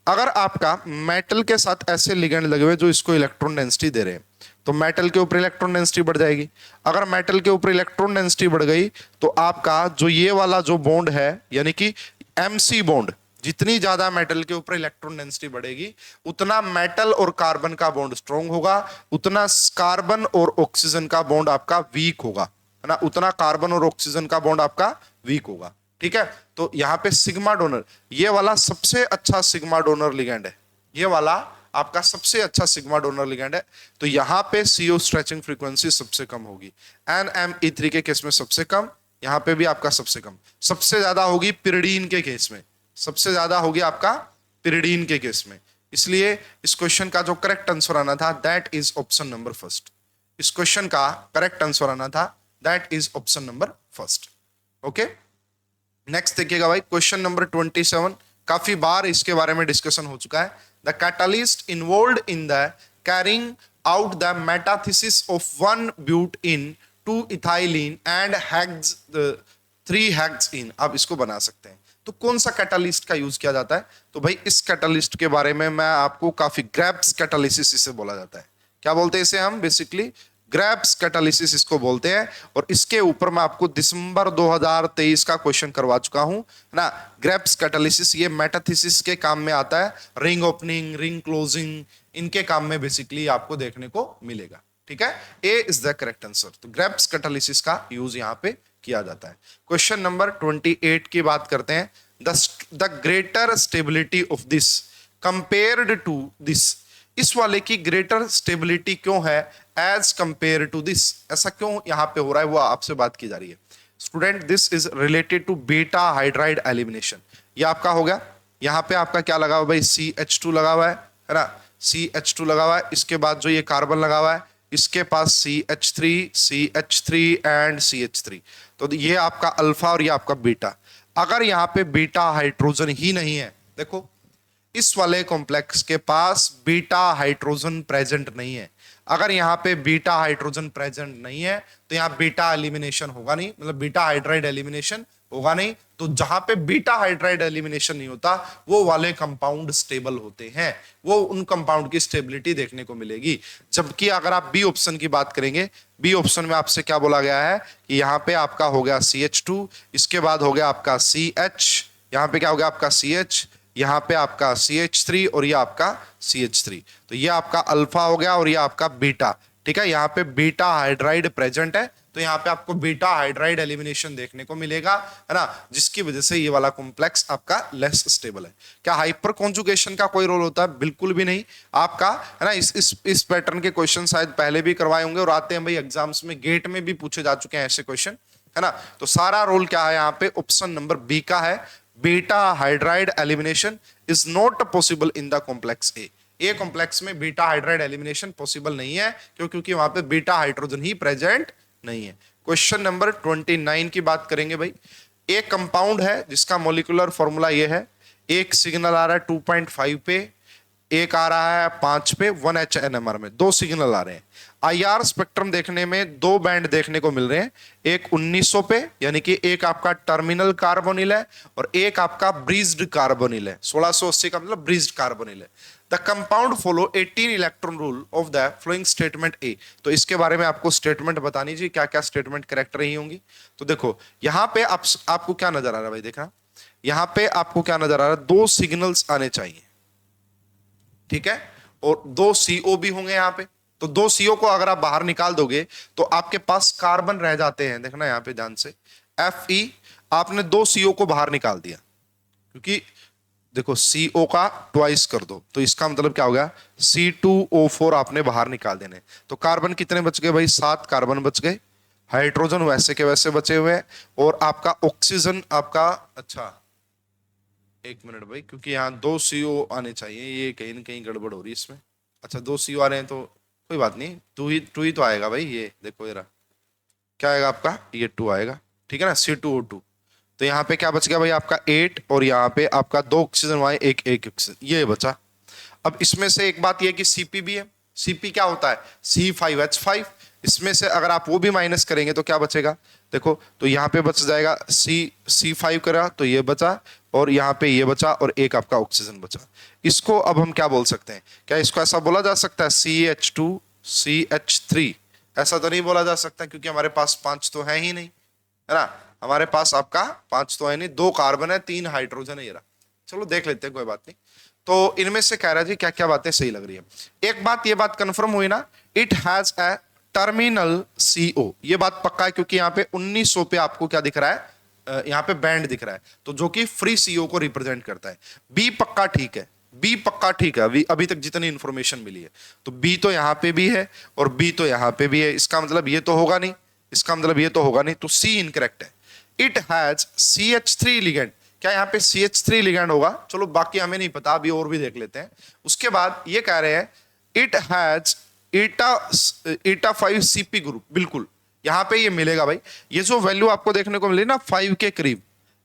अगर आपका मेटल के साथ ऐसे लिगेंड लगे हुए जो इसको इलेक्ट्रॉन डेंसिटी दे रहे हैं, तो मेटल के ऊपर इलेक्ट्रॉन डेंसिटी बढ़ जाएगी। अगर मेटल के ऊपर इलेक्ट्रॉन डेंसिटी बढ़ गई तो आपका जो ये वाला जो बॉन्ड है, यानी कि MC बॉन्ड, जितनी ज्यादा मेटल के ऊपर इलेक्ट्रॉन डेंसिटी बढ़ेगी उतना मेटल और कार्बन का बॉन्ड स्ट्रॉन्ग होगा, उतना कार्बन और ऑक्सीजन का बॉन्ड आपका वीक होगा, है ना? उतना कार्बन और ऑक्सीजन का बॉन्ड आपका वीक होगा। ठीक है? तो यहाँ पे सिग्मा डोनर, ये वाला सबसे अच्छा सिग्मा डोनर लिगेंड है। ये वाला आपका सबसे अच्छा सिग्मा डोनर लिगेंड है। तो यहाँ पे CO स्ट्रेचिंग फ्रीक्वेंसी सबसे कम होगी। NMe3 के केस में सबसे कम, यहाँ पे भी आपका सबसे कम। सबसे ज्यादा होगी पिरिडीन के केस में, सबसे ज्यादा होगी आपका पिरिडीन के केस में। इसलिए इस क्वेश्चन का जो करेक्ट आंसर आना था that is option number first. इस क्वेश्चन का करेक्ट आंसर आना था that is option number first. Okay, next देखिएगा भाई, क्वेश्चन नंबर 27। काफी बार इसके बारे में डिस्कशन हो चुका है। The catalyst involved in the carrying out the metathesis of 1 butene 2 ethylene and hex 3 hexane. आप इसको बना सकते हैं। तो कौन सा कैटलिस्ट का यूज किया जाता है? तो भाई इस कैटलिस्ट के बारे में मैं आपको काफी ग्रेब्स कैटालिसिस इसे बोला जाता है। क्या बोलते हैं इसे हम? बेसिकली ग्रेब्स कैटालिसिस इसको बोलते हैं। और इसके ऊपर मैं आपको दिसंबर 2023 का क्वेश्चन करवा चुका हूं, है ना? ग्रेब्स कैटालिसिस ये मेटाथिसिस के काम में आता है, रिंग ओपनिंग, रिंग क्लोजिंग, इनके काम में बेसिकली आपको देखने को मिलेगा। ठीक है? A is the correct answer. तो ग्रेब्स कैटालिसिस का यूज यहाँ पे किया जाता है। क्वेश्चन नंबर 28 की बात करते हैं। The greater stability of this compared to this, इस वाले की ग्रेटर स्टेबिलिटी क्यों है एज कंपेयर टू दिस, ऐसा क्यों यहां पे हो रहा है वो आपसे बात की जा रही है। Student this is related to beta hydride elimination. ये आपका हो गया, यहां पे आपका क्या लगा हुआ भाई, CH2 लगा हुआ है ना, CH2 लगा हुआ है। इसके बाद जो ये कार्बन लगा हुआ है इसके पास CH3, CH3 एंड CH3, तो ये आपका अल्फा और ये आपका बीटा। अगर यहाँ पे बीटा हाइड्रोजन ही नहीं है, देखो इस वाले कॉम्प्लेक्स के पास बीटा हाइड्रोजन प्रेजेंट नहीं है। अगर यहाँ पे बीटा हाइड्रोजन प्रेजेंट नहीं है तो यहाँ बीटा एलिमिनेशन होगा नहीं, मतलब बीटा हाइड्राइड एलिमिनेशन होगा नहीं। तो जहां पे बीटा हाइड्राइड एलिमिनेशन नहीं होता वो वाले कंपाउंड स्टेबल होते हैं, वो उन कंपाउंड की स्टेबिलिटी देखने को मिलेगी। जबकि अगर आप बी ऑप्शन की बात करेंगे, बी ऑप्शन में आपसे क्या बोला गया है कि यहाँ पे आपका हो गया CH2, इसके बाद हो गया आपका CH, यहाँ पे क्या हो गया आपका CH, यहाँ पे आपका CH3 और ये आपका CH3, तो ये आपका अल्फा हो गया और ये आपका बीटा। ठीक है, यहाँ पे बीटा हाइड्राइड प्रेजेंट है तो यहाँ पे आपको बीटा हाइड्राइड एलिमिनेशन देखने को मिलेगा, है ना, जिसकी वजह से ये वाला कॉम्प्लेक्स आपका लेस स्टेबल है। क्या हाइपर कॉन्जुगेशन का कोई रोल होता है? बिल्कुल भी नहीं आपका, है ना। इस पैटर्न के क्वेश्चन शायद पहले भी करवाए होंगे और आते हैं भाई एग्जाम्स में, गेट में भी पूछे जा चुके हैं ऐसे क्वेश्चन, है ना। तो सारा रोल क्या है यहाँ पे, ऑप्शन नंबर बी का है। Beta hydride elimination is not possible in the complex a complex में बीटा हाइड्राइड एलिमिनेशन पॉसिबल नहीं है, क्योंकि वहां पे बीटा हाइड्रोजन ही प्रेजेंट नहीं है। क्वेश्चन नंबर 29 की बात करेंगे भाई। एक कंपाउंड है जिसका मॉलिक्यूलर फॉर्मूला ये है, एक सिग्नल आ रहा है 2.5 पे, एक आ रहा है 5 पे, 1 HNMR में, दो सिग्नल आ रहे हैं। IR स्पेक्ट्रम देखने में दो बैंड देखने को मिल रहे हैं, एक 1900 पे यानी कि एक आपका टर्मिनल कार्बोनिल है और एक आपका ब्रीज्ड कार्बोनिल है, 1680 का मतलब ब्रीज्ड कार्बोनिल है। The compound follow 18 electron rule of the following statement A. तो इसके बारे में आपको स्टेटमेंट बतानी चाहिए, क्या क्या स्टेटमेंट करेक्ट रही होंगी। तो देखो यहां पे आपको क्या नजर आ रहा है भाई, देखना यहां पे आपको क्या नजर आ रहा है, दो सिग्नल्स आने चाहिए, ठीक है, और दो CO भी होंगे यहां पे। तो दो CO को अगर आप बाहर निकाल दोगे तो आपके पास कार्बन रह जाते हैं, देखना यहां पे ध्यान से, Fe आपने दो CO को बाहर निकाल दिया, क्योंकि देखो CO का ट्वाइस कर दो तो इसका मतलब क्या हो गया, C2O4 आपने बाहर निकाल देने। तो कार्बन कितने बच गए भाई, 7 कार्बन बच गए, हाइड्रोजन वैसे के वैसे बचे हुए हैं, और आपका ऑक्सीजन आपका, अच्छा एक मिनट भाई, क्योंकि यहाँ दो CO आने चाहिए, ये कहीं ना कहीं गड़बड़ हो रही है इसमें। अच्छा 2 CO आ रहे हैं तो कोई बात नहीं, टू ही तो आएगा भाई, ये देखो जरा क्या आएगा आपका, ये 2 आएगा, ठीक है ना, C2O2। तो यहाँ पे क्या बच गया भाई आपका 8, और यहाँ पे आपका 2 ऑक्सीजन वहां एक ऑक्सीजन, ये बचा। अब इसमें से एक बात ये कि Cp भी है, Cp क्या होता है, C5H5, इसमें से अगर आप वो भी माइनस करेंगे तो क्या बचेगा, देखो तो यहाँ पे बच जाएगा C5 करा तो ये बचा, और यहाँ पे ये बचा, और एक आपका ऑक्सीजन बचा। इसको अब हम क्या बोल सकते हैं, क्या इसको ऐसा बोला जा सकता है CH2 CH3, ऐसा तो नहीं बोला जा सकता क्योंकि हमारे पास 5 तो है ही नहीं, है ना, हमारे पास आपका 5 तो है नहीं, 2 कार्बन है 3 हाइड्रोजन है, ये रहा। चलो देख लेते हैं, कोई बात नहीं। तो इनमें से कह रहा है जी क्या क्या बातें सही लग रही है। एक बात, ये बात कंफर्म हुई ना, it has a terminal CO, ये बात पक्का है क्योंकि यहाँ पे 1900 पे आपको क्या दिख रहा है, यहाँ पे बैंड दिख रहा है, तो जो कि फ्री CO को रिप्रेजेंट करता है। बी पक्का ठीक है, बी पक्का ठीक है, अभी तक जितनी इंफॉर्मेशन मिली है, तो बी तो यहाँ पे भी है और बी तो यहाँ पे भी है, इसका मतलब ये तो होगा नहीं, इसका मतलब ये तो होगा नहीं, तो सी इनकरेक्ट है। इट हैज CH3 लिगेंड, क्या यहाँ पे CH3 लिगेंड होगा, चलो बाकी हमें नहीं पता, अभी और भी देख लेते हैं। उसके बाद ये कह रहे हैं it has eta 5 CP group, बिल्कुल यहां पे ये मिलेगा भाई। ये जो वैल्यू आपको देखने को मिली ना 5 के करीब,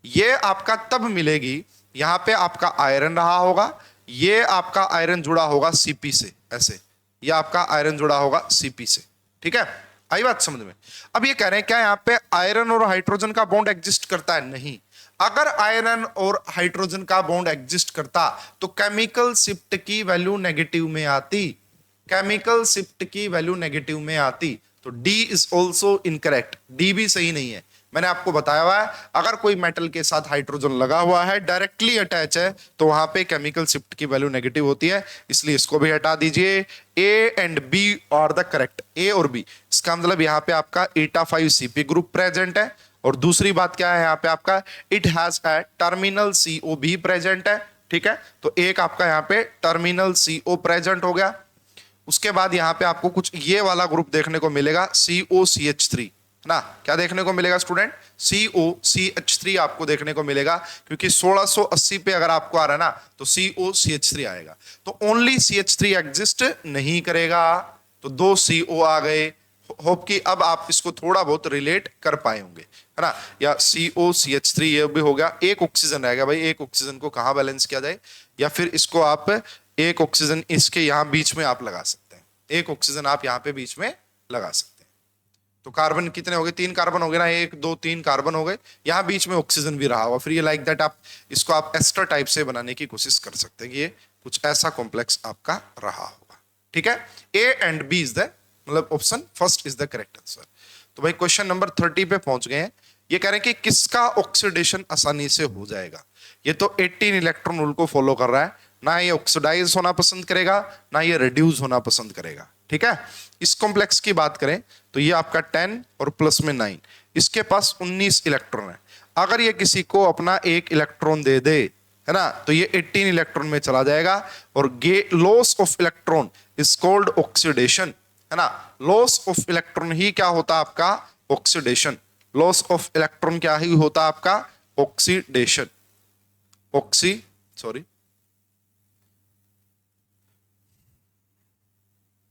ये आपका तब मिलेगी यहां पे आपका आयरन रहा होगा, ये आपका आयरन जुड़ा होगा CP से, ऐसे ये आपका आयरन जुड़ा होगा CP से, ठीक है, आई बात समझ में। अब ये कह रहे हैं क्या यहाँ पे आयरन और हाइड्रोजन का बॉन्ड एग्जिस्ट करता है, नहीं। अगर आयरन और हाइड्रोजन का बॉन्ड एग्जिस्ट करता तो केमिकल शिफ्ट की वैल्यू नेगेटिव में आती, केमिकल शिफ्ट की वैल्यू नेगेटिव में आती। तो D is also incorrect, D भी सही नहीं है। मैंने आपको बताया हुआ है अगर कोई मेटल के साथ हाइड्रोजन लगा हुआ है, डायरेक्टली अटैच है, तो वहां पे केमिकल शिफ्ट की वैल्यू नेगेटिव होती है, इसलिए इसको भी हटा दीजिए। A and B are the correct, A और बी, इसका मतलब यहाँ पे आपका eta 5 CP ग्रुप प्रेजेंट है और दूसरी बात क्या है यहाँ पे आपका, it has a terminal CO भी प्रेजेंट है, ठीक है। तो एक आपका यहाँ पे टर्मिनल CO प्रेजेंट हो गया। उसके बाद यहाँ पे आपको कुछ ये वाला ग्रुप देखने को मिलेगा COCH3, है ना। क्या देखने को मिलेगा स्टूडेंट, COCH3 आपको देखने को मिलेगा, क्योंकि 1680 पे अगर आपको आ रहा है ना तो COCH3 आएगा। तो ओनली CH3 एग्जिस्ट नहीं करेगा, तो 2 CO आ गए। होप कि अब आप इसको थोड़ा बहुत रिलेट कर पाए होंगे, है ना। या COCH3 ये भी हो गया। एक ऑक्सीजन रहेगा भाई, एक ऑक्सीजन को कहाँ बैलेंस किया जाए, या फिर इसको आप एक ऑक्सीजन इसके यहाँ बीच में आप लगा सकते हैं, एक ऑक्सीजन आप यहाँ पे बीच में लगा सकते हैं। तो कार्बन कितने हो गए, 3 कार्बन हो गए ना, 1 2 3 कार्बन हो गए, यहाँ बीच में ऑक्सीजन भी रहा होगा। फिर ये लाइक दैट आप इसको आप एस्टर टाइप से बनाने की कोशिश कर सकते हैं कि ये कुछ ऐसा कॉम्प्लेक्स आपका रहा होगा, ठीक है। A and B is the, मतलब option first is the correct answer. तो भाई क्वेश्चन नंबर 30 पे पहुंच गए हैं। ये कह रहे हैं कि किसका ऑक्सीडेशन आसानी से हो जाएगा। ये तो 18 इलेक्ट्रॉन रूल को फॉलो कर रहा है, ना ये ऑक्सीडाइज होना पसंद करेगा, ना ये रिड्यूस होना पसंद करेगा, ठीक है। इस कॉम्प्लेक्स की बात करें तो ये आपका 10 और प्लस में 9, इसके पास 19 इलेक्ट्रॉन है। अगर ये किसी को अपना एक इलेक्ट्रॉन दे दे, है ना, तो ये 18 इलेक्ट्रॉन में चला जाएगा। और loss of electron is called oxidation, है ना। लॉस ऑफ इलेक्ट्रॉन ही क्या होता है आपका, ऑक्सीडेशन। लॉस ऑफ इलेक्ट्रॉन क्या ही होता है आपका, ऑक्सीडेशन।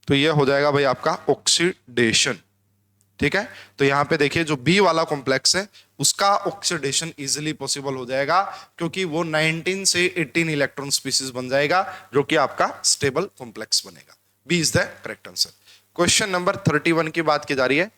तो ये हो जाएगा भाई आपका ऑक्सीडेशन, ठीक है। तो यहां पे देखिए जो बी वाला कॉम्प्लेक्स है उसका ऑक्सीडेशन इजीली पॉसिबल हो जाएगा, क्योंकि वो 19 से 18 इलेक्ट्रॉन स्पीसीज बन जाएगा, जो कि आपका स्टेबल कॉम्प्लेक्स बनेगा। B is the correct answer. Question number 31 की बात की जा रही है।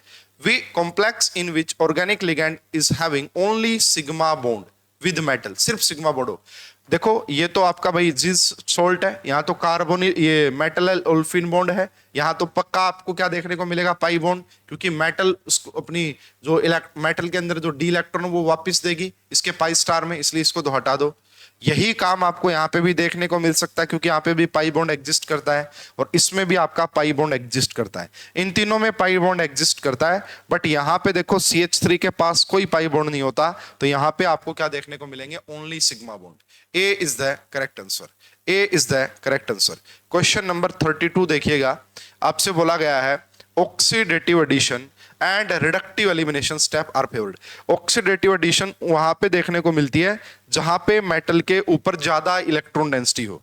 We complex in which organic ligand is having only sigma bond with metal, सिर्फ सिग्मा बॉन्ड हो। देखो ये तो आपका भाई जिस सोल्ट है, यहाँ तो कार्बन ये मेटल ओल्फिन बॉन्ड है, यहाँ तो पक्का आपको क्या देखने को मिलेगा, पाई बॉन्ड, क्योंकि मेटल उसको अपनी जो मेटल के अंदर जो डी इलेक्ट्रॉन वो वापस देगी इसके पाई स्टार में, इसलिए इसको तो हटा दो। यही काम आपको यहाँ पे भी देखने को मिल सकता है, क्योंकि यहाँ पे भी पाई बॉन्ड एग्जिस्ट करता है और इसमें भी आपका पाई बॉन्ड एग्जिस्ट करता है। इन तीनों में पाई बॉन्ड एग्जिस्ट करता है, बट यहाँ पे देखो CH3 के पास कोई पाई बॉन्ड नहीं होता, तो यहाँ पे आपको क्या देखने को मिलेंगे, only sigma bond. A is the correct answer, A is the correct answer. Question number 32 देखिएगा, आपसे बोला गया है oxidative addition and reductive elimination step are favoured. Oxidative addition वहां पे देखने को मिलती है जहां पे मेटल के ऊपर ज्यादा इलेक्ट्रॉन डेंसिटी हो,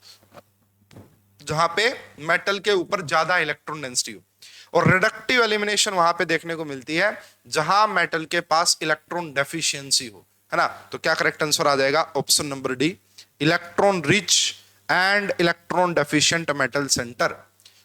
जहां पे मेटल के ऊपर ज्यादा इलेक्ट्रॉन डेंसिटी हो। और रिडक्टिव एलिमिनेशन वहां पे देखने को मिलती है जहां मेटल के पास इलेक्ट्रॉन डेफिशिएंसी हो, है ना। तो क्या करेक्ट आंसर आ जाएगा, option number D, electron rich and electron deficient metal centre.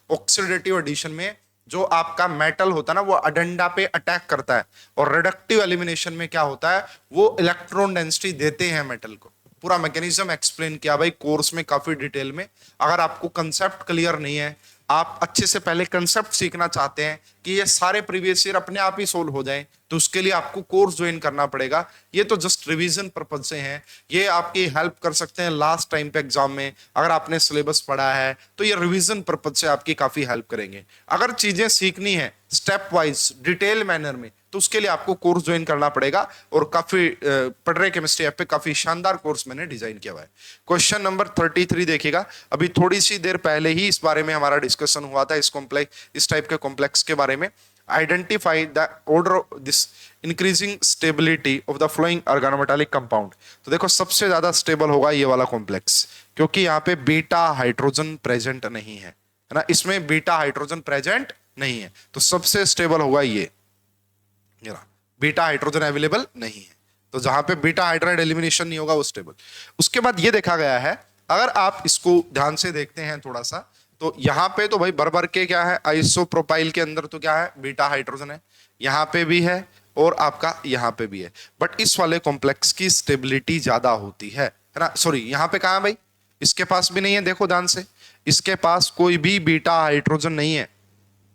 Oxidative addition में जो आपका मेटल होता है ना वो अडेंडा पे अटैक करता है, और रिडक्टिव एलिमिनेशन में क्या होता है, वो इलेक्ट्रॉन डेंसिटी देते हैं मेटल को। पूरा मैकेनिज्म एक्सप्लेन किया भाई कोर्स में काफी डिटेल में। अगर आपको कंसेप्ट क्लियर नहीं है, आप अच्छे से पहले कंसेप्ट सीखना चाहते हैं कि ये सारे प्रीवियस ईयर अपने आप ही सोल्व हो जाएं, तो उसके लिए आपको कोर्स ज्वाइन करना पड़ेगा। ये तो जस्ट रिवीजन पर्पज से हैं, ये आपकी हेल्प कर सकते हैं लास्ट टाइम पे एग्जाम में। अगर आपने सिलेबस पढ़ा है तो ये रिवीजन पर्पज से आपकी काफी हेल्प करेंगे। अगर चीजें सीखनी है स्टेप वाइज डिटेल मैनर में, तो उसके लिए आपको कोर्स ज्वाइन करना पड़ेगा। और काफी पढ़ रहे केमिस्ट्री ऐप पे काफी शानदार कोर्स मैंने डिजाइन किया हुआ है। क्वेश्चन नंबर 33 देखिएगा, अभी थोड़ी सी देर पहले ही इस बारे में हमारा डिस्कशन हुआ था, इस टाइप के कॉम्प्लेक्स के बारे में। Identify the order of this increasing stability of the flowing organometallic compound. तो देखो सबसे ज्यादा स्टेबल होगा ये वाला कॉम्प्लेक्स, क्योंकि यहाँ पे बीटा हाइड्रोजन प्रेजेंट नहीं है ना, इसमें बीटा हाइड्रोजन प्रेजेंट नहीं है, तो सबसे स्टेबल होगा ये बीटा हाइड्रोजन अवेलेबल नहीं है, तो जहां पे बीटा हाइड्राइड एलिमिनेशन नहीं होगा वो स्टेबल। उसके बाद ये देखा गया है, अगर आप इसको ध्यान से देखते हैं थोड़ा सा, तो यहाँ पे तो भाई भर के क्या है, आइसोप्रोपाइल के अंदर तो क्या है, बीटा हाइड्रोजन है, यहाँ पे भी है और आपका यहाँ पे भी है। बट इस वाले कॉम्प्लेक्स की स्टेबिलिटी ज्यादा होती है ना। सॉरी, यहाँ पे कहा है भाई, इसके पास भी नहीं है, देखो ध्यान से, इसके पास कोई भी बीटा हाइड्रोजन नहीं है।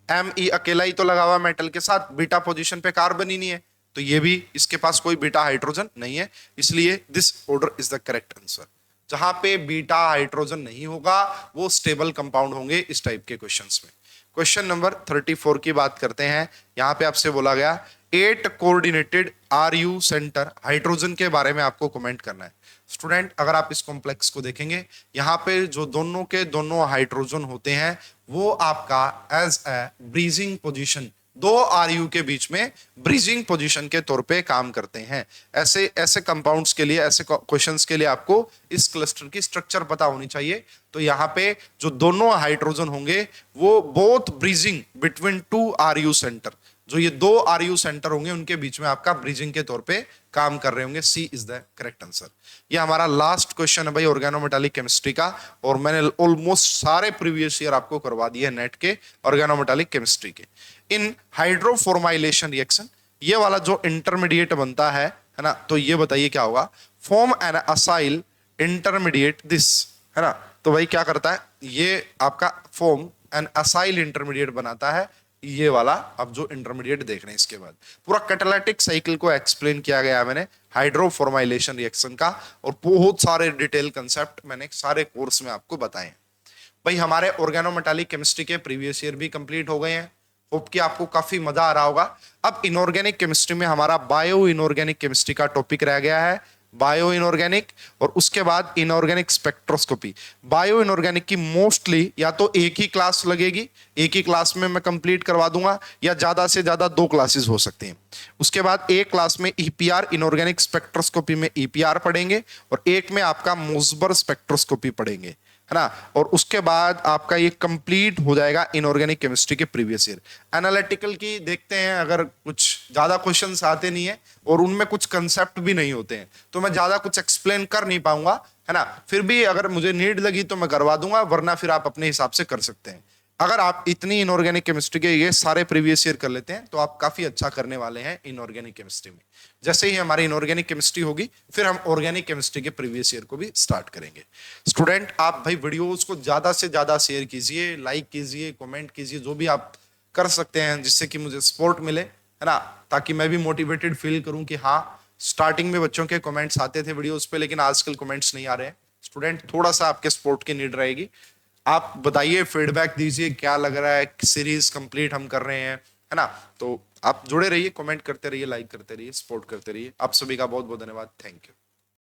Me अकेला ही तो लगा हुआ मेटल के साथ, बीटा पोजीशन पे कार्बन ही नहीं है, तो ये भी इसके पास कोई बीटा हाइड्रोजन नहीं है, इसलिए this order is the correct answer. जहां पे बीटा हाइड्रोजन नहीं होगा वो स्टेबल कंपाउंड होंगे इस टाइप के क्वेश्चंस में। क्वेश्चन नंबर 34 की बात करते हैं। यहां पे आपसे बोला गया 8 कोऑर्डिनेटेड आरयू सेंटर हाइड्रोजन के बारे में आपको कमेंट करना है। स्टूडेंट अगर आप इस कॉम्प्लेक्स को देखेंगे, यहाँ पे जो दोनों के दोनों हाइड्रोजन होते हैं वो आपका एज ए ब्रीजिंग पोजीशन, दो आरयू के बीच में ब्रीजिंग पोजीशन के तौर पे काम करते हैं। ऐसे ऐसे कंपाउंड्स के लिए, ऐसे क्वेश्चंस के लिए आपको इस क्लस्टर की स्ट्रक्चर पता होनी चाहिए। तो यहाँ पे जो दोनों हाइड्रोजन होंगे वो both bridging between two RU centre, जो ये दो आरयू सेंटर होंगे उनके बीच में आपका ब्रिजिंग के तौर पे काम कर रहे होंगे। सी इज द करेक्ट आंसर। ये हमारा लास्ट क्वेश्चन है भाई ऑर्गेनोमेटालिक केमिस्ट्री का, और मैंने ऑलमोस्ट सारे प्रीवियस ईयर आपको करवा दिए नेट के ऑर्गेनोमेटालिक केमिस्ट्री के। इन हाइड्रोफॉर्माइलेशन रिएक्शन, ये वाला जो इंटरमीडिएट बनता है ना, तो ये बताइए क्या होगा। Form an acyl intermediate this, है ना। तो भाई क्या करता है, ये आपका फॉर्म एन असाइल इंटरमीडिएट बनाता है, ये वाला अब जो इंटरमीडिएट देख रहे हैं। इसके बाद पूरा कैटालिटिक साइकिल को एक्सप्लेन किया गया है मैंने हाइड्रोफॉर्माइलेशन रिएक्शन का, और बहुत सारे डिटेल कंसेप्ट मैंने सारे कोर्स में आपको बताए हैं। भाई हमारे ऑर्गेनोमेटालिक केमिस्ट्री के प्रीवियस ईयर भी कंप्लीट हो गए हैं। होप कि आपको काफी मजा आ रहा होगा। अब इनऑर्गेनिक केमिस्ट्री में हमारा बायो इनऑर्गेनिक केमिस्ट्री का टॉपिक रह गया है, बायो इनऑर्गेनिक, और उसके बाद इनऑर्गेनिक स्पेक्ट्रोस्कोपी। बायो इनऑर्गेनिक की मोस्टली या तो एक ही क्लास लगेगी, एक ही क्लास में मैं कंप्लीट करवा दूंगा, या ज्यादा से ज्यादा 2 क्लासेस हो सकती हैं। उसके बाद एक क्लास में ईपीआर इनऑर्गेनिक स्पेक्ट्रोस्कोपी में ईपीआर पढ़ेंगे, और एक में आपका मोसबर स्पेक्ट्रोस्कोपी पढ़ेंगे, है ना। और उसके बाद आपका ये कंप्लीट हो जाएगा इनऑर्गेनिक केमिस्ट्री के प्रीवियस ईयर। एनालिटिकल की देखते हैं, अगर कुछ ज्यादा क्वेश्चंस आते नहीं है और उनमें कुछ कंसेप्ट भी नहीं होते हैं तो मैं ज्यादा कुछ एक्सप्लेन कर नहीं पाऊंगा, है ना। फिर भी अगर मुझे नीड लगी तो मैं करवा दूंगा, वरना फिर आप अपने हिसाब से कर सकते हैं। अगर आप इतनी इनऑर्गेनिक केमिस्ट्री के ये सारे प्रीवियस ईयर कर लेते हैं तो आप काफी अच्छा करने वाले हैं इनऑर्गेनिक केमिस्ट्री में। जैसे ही हमारी इनऑर्गेनिक केमिस्ट्री होगी फिर हम ऑर्गेनिक केमिस्ट्री के प्रीवियस ईयर को भी स्टार्ट करेंगे। स्टूडेंट आप भाई वीडियोस को ज्यादा से ज्यादा शेयर कीजिए, लाइक कीजिए, कमेंट कीजिए, जो भी आप कर सकते हैं जिससे कि मुझे सपोर्ट मिले, है ना, ताकि मैं भी मोटिवेटेड फील करूं कि हाँ, स्टार्टिंग में बच्चों के कमेंट्स आते थे वीडियोस पे, लेकिन आजकल कमेंट्स नहीं आ रहे हैं। स्टूडेंट थोड़ा सा आपके सपोर्ट की नीड रहेगी। आप बताइए, फीडबैक दीजिए, क्या लग रहा है, सीरीज कंप्लीट हम कर रहे हैं, है ना। तो आप जुड़े रहिए, कमेंट करते रहिए, लाइक करते रहिए, सपोर्ट करते रहिए। आप सभी का बहुत बहुत धन्यवाद। Thank you.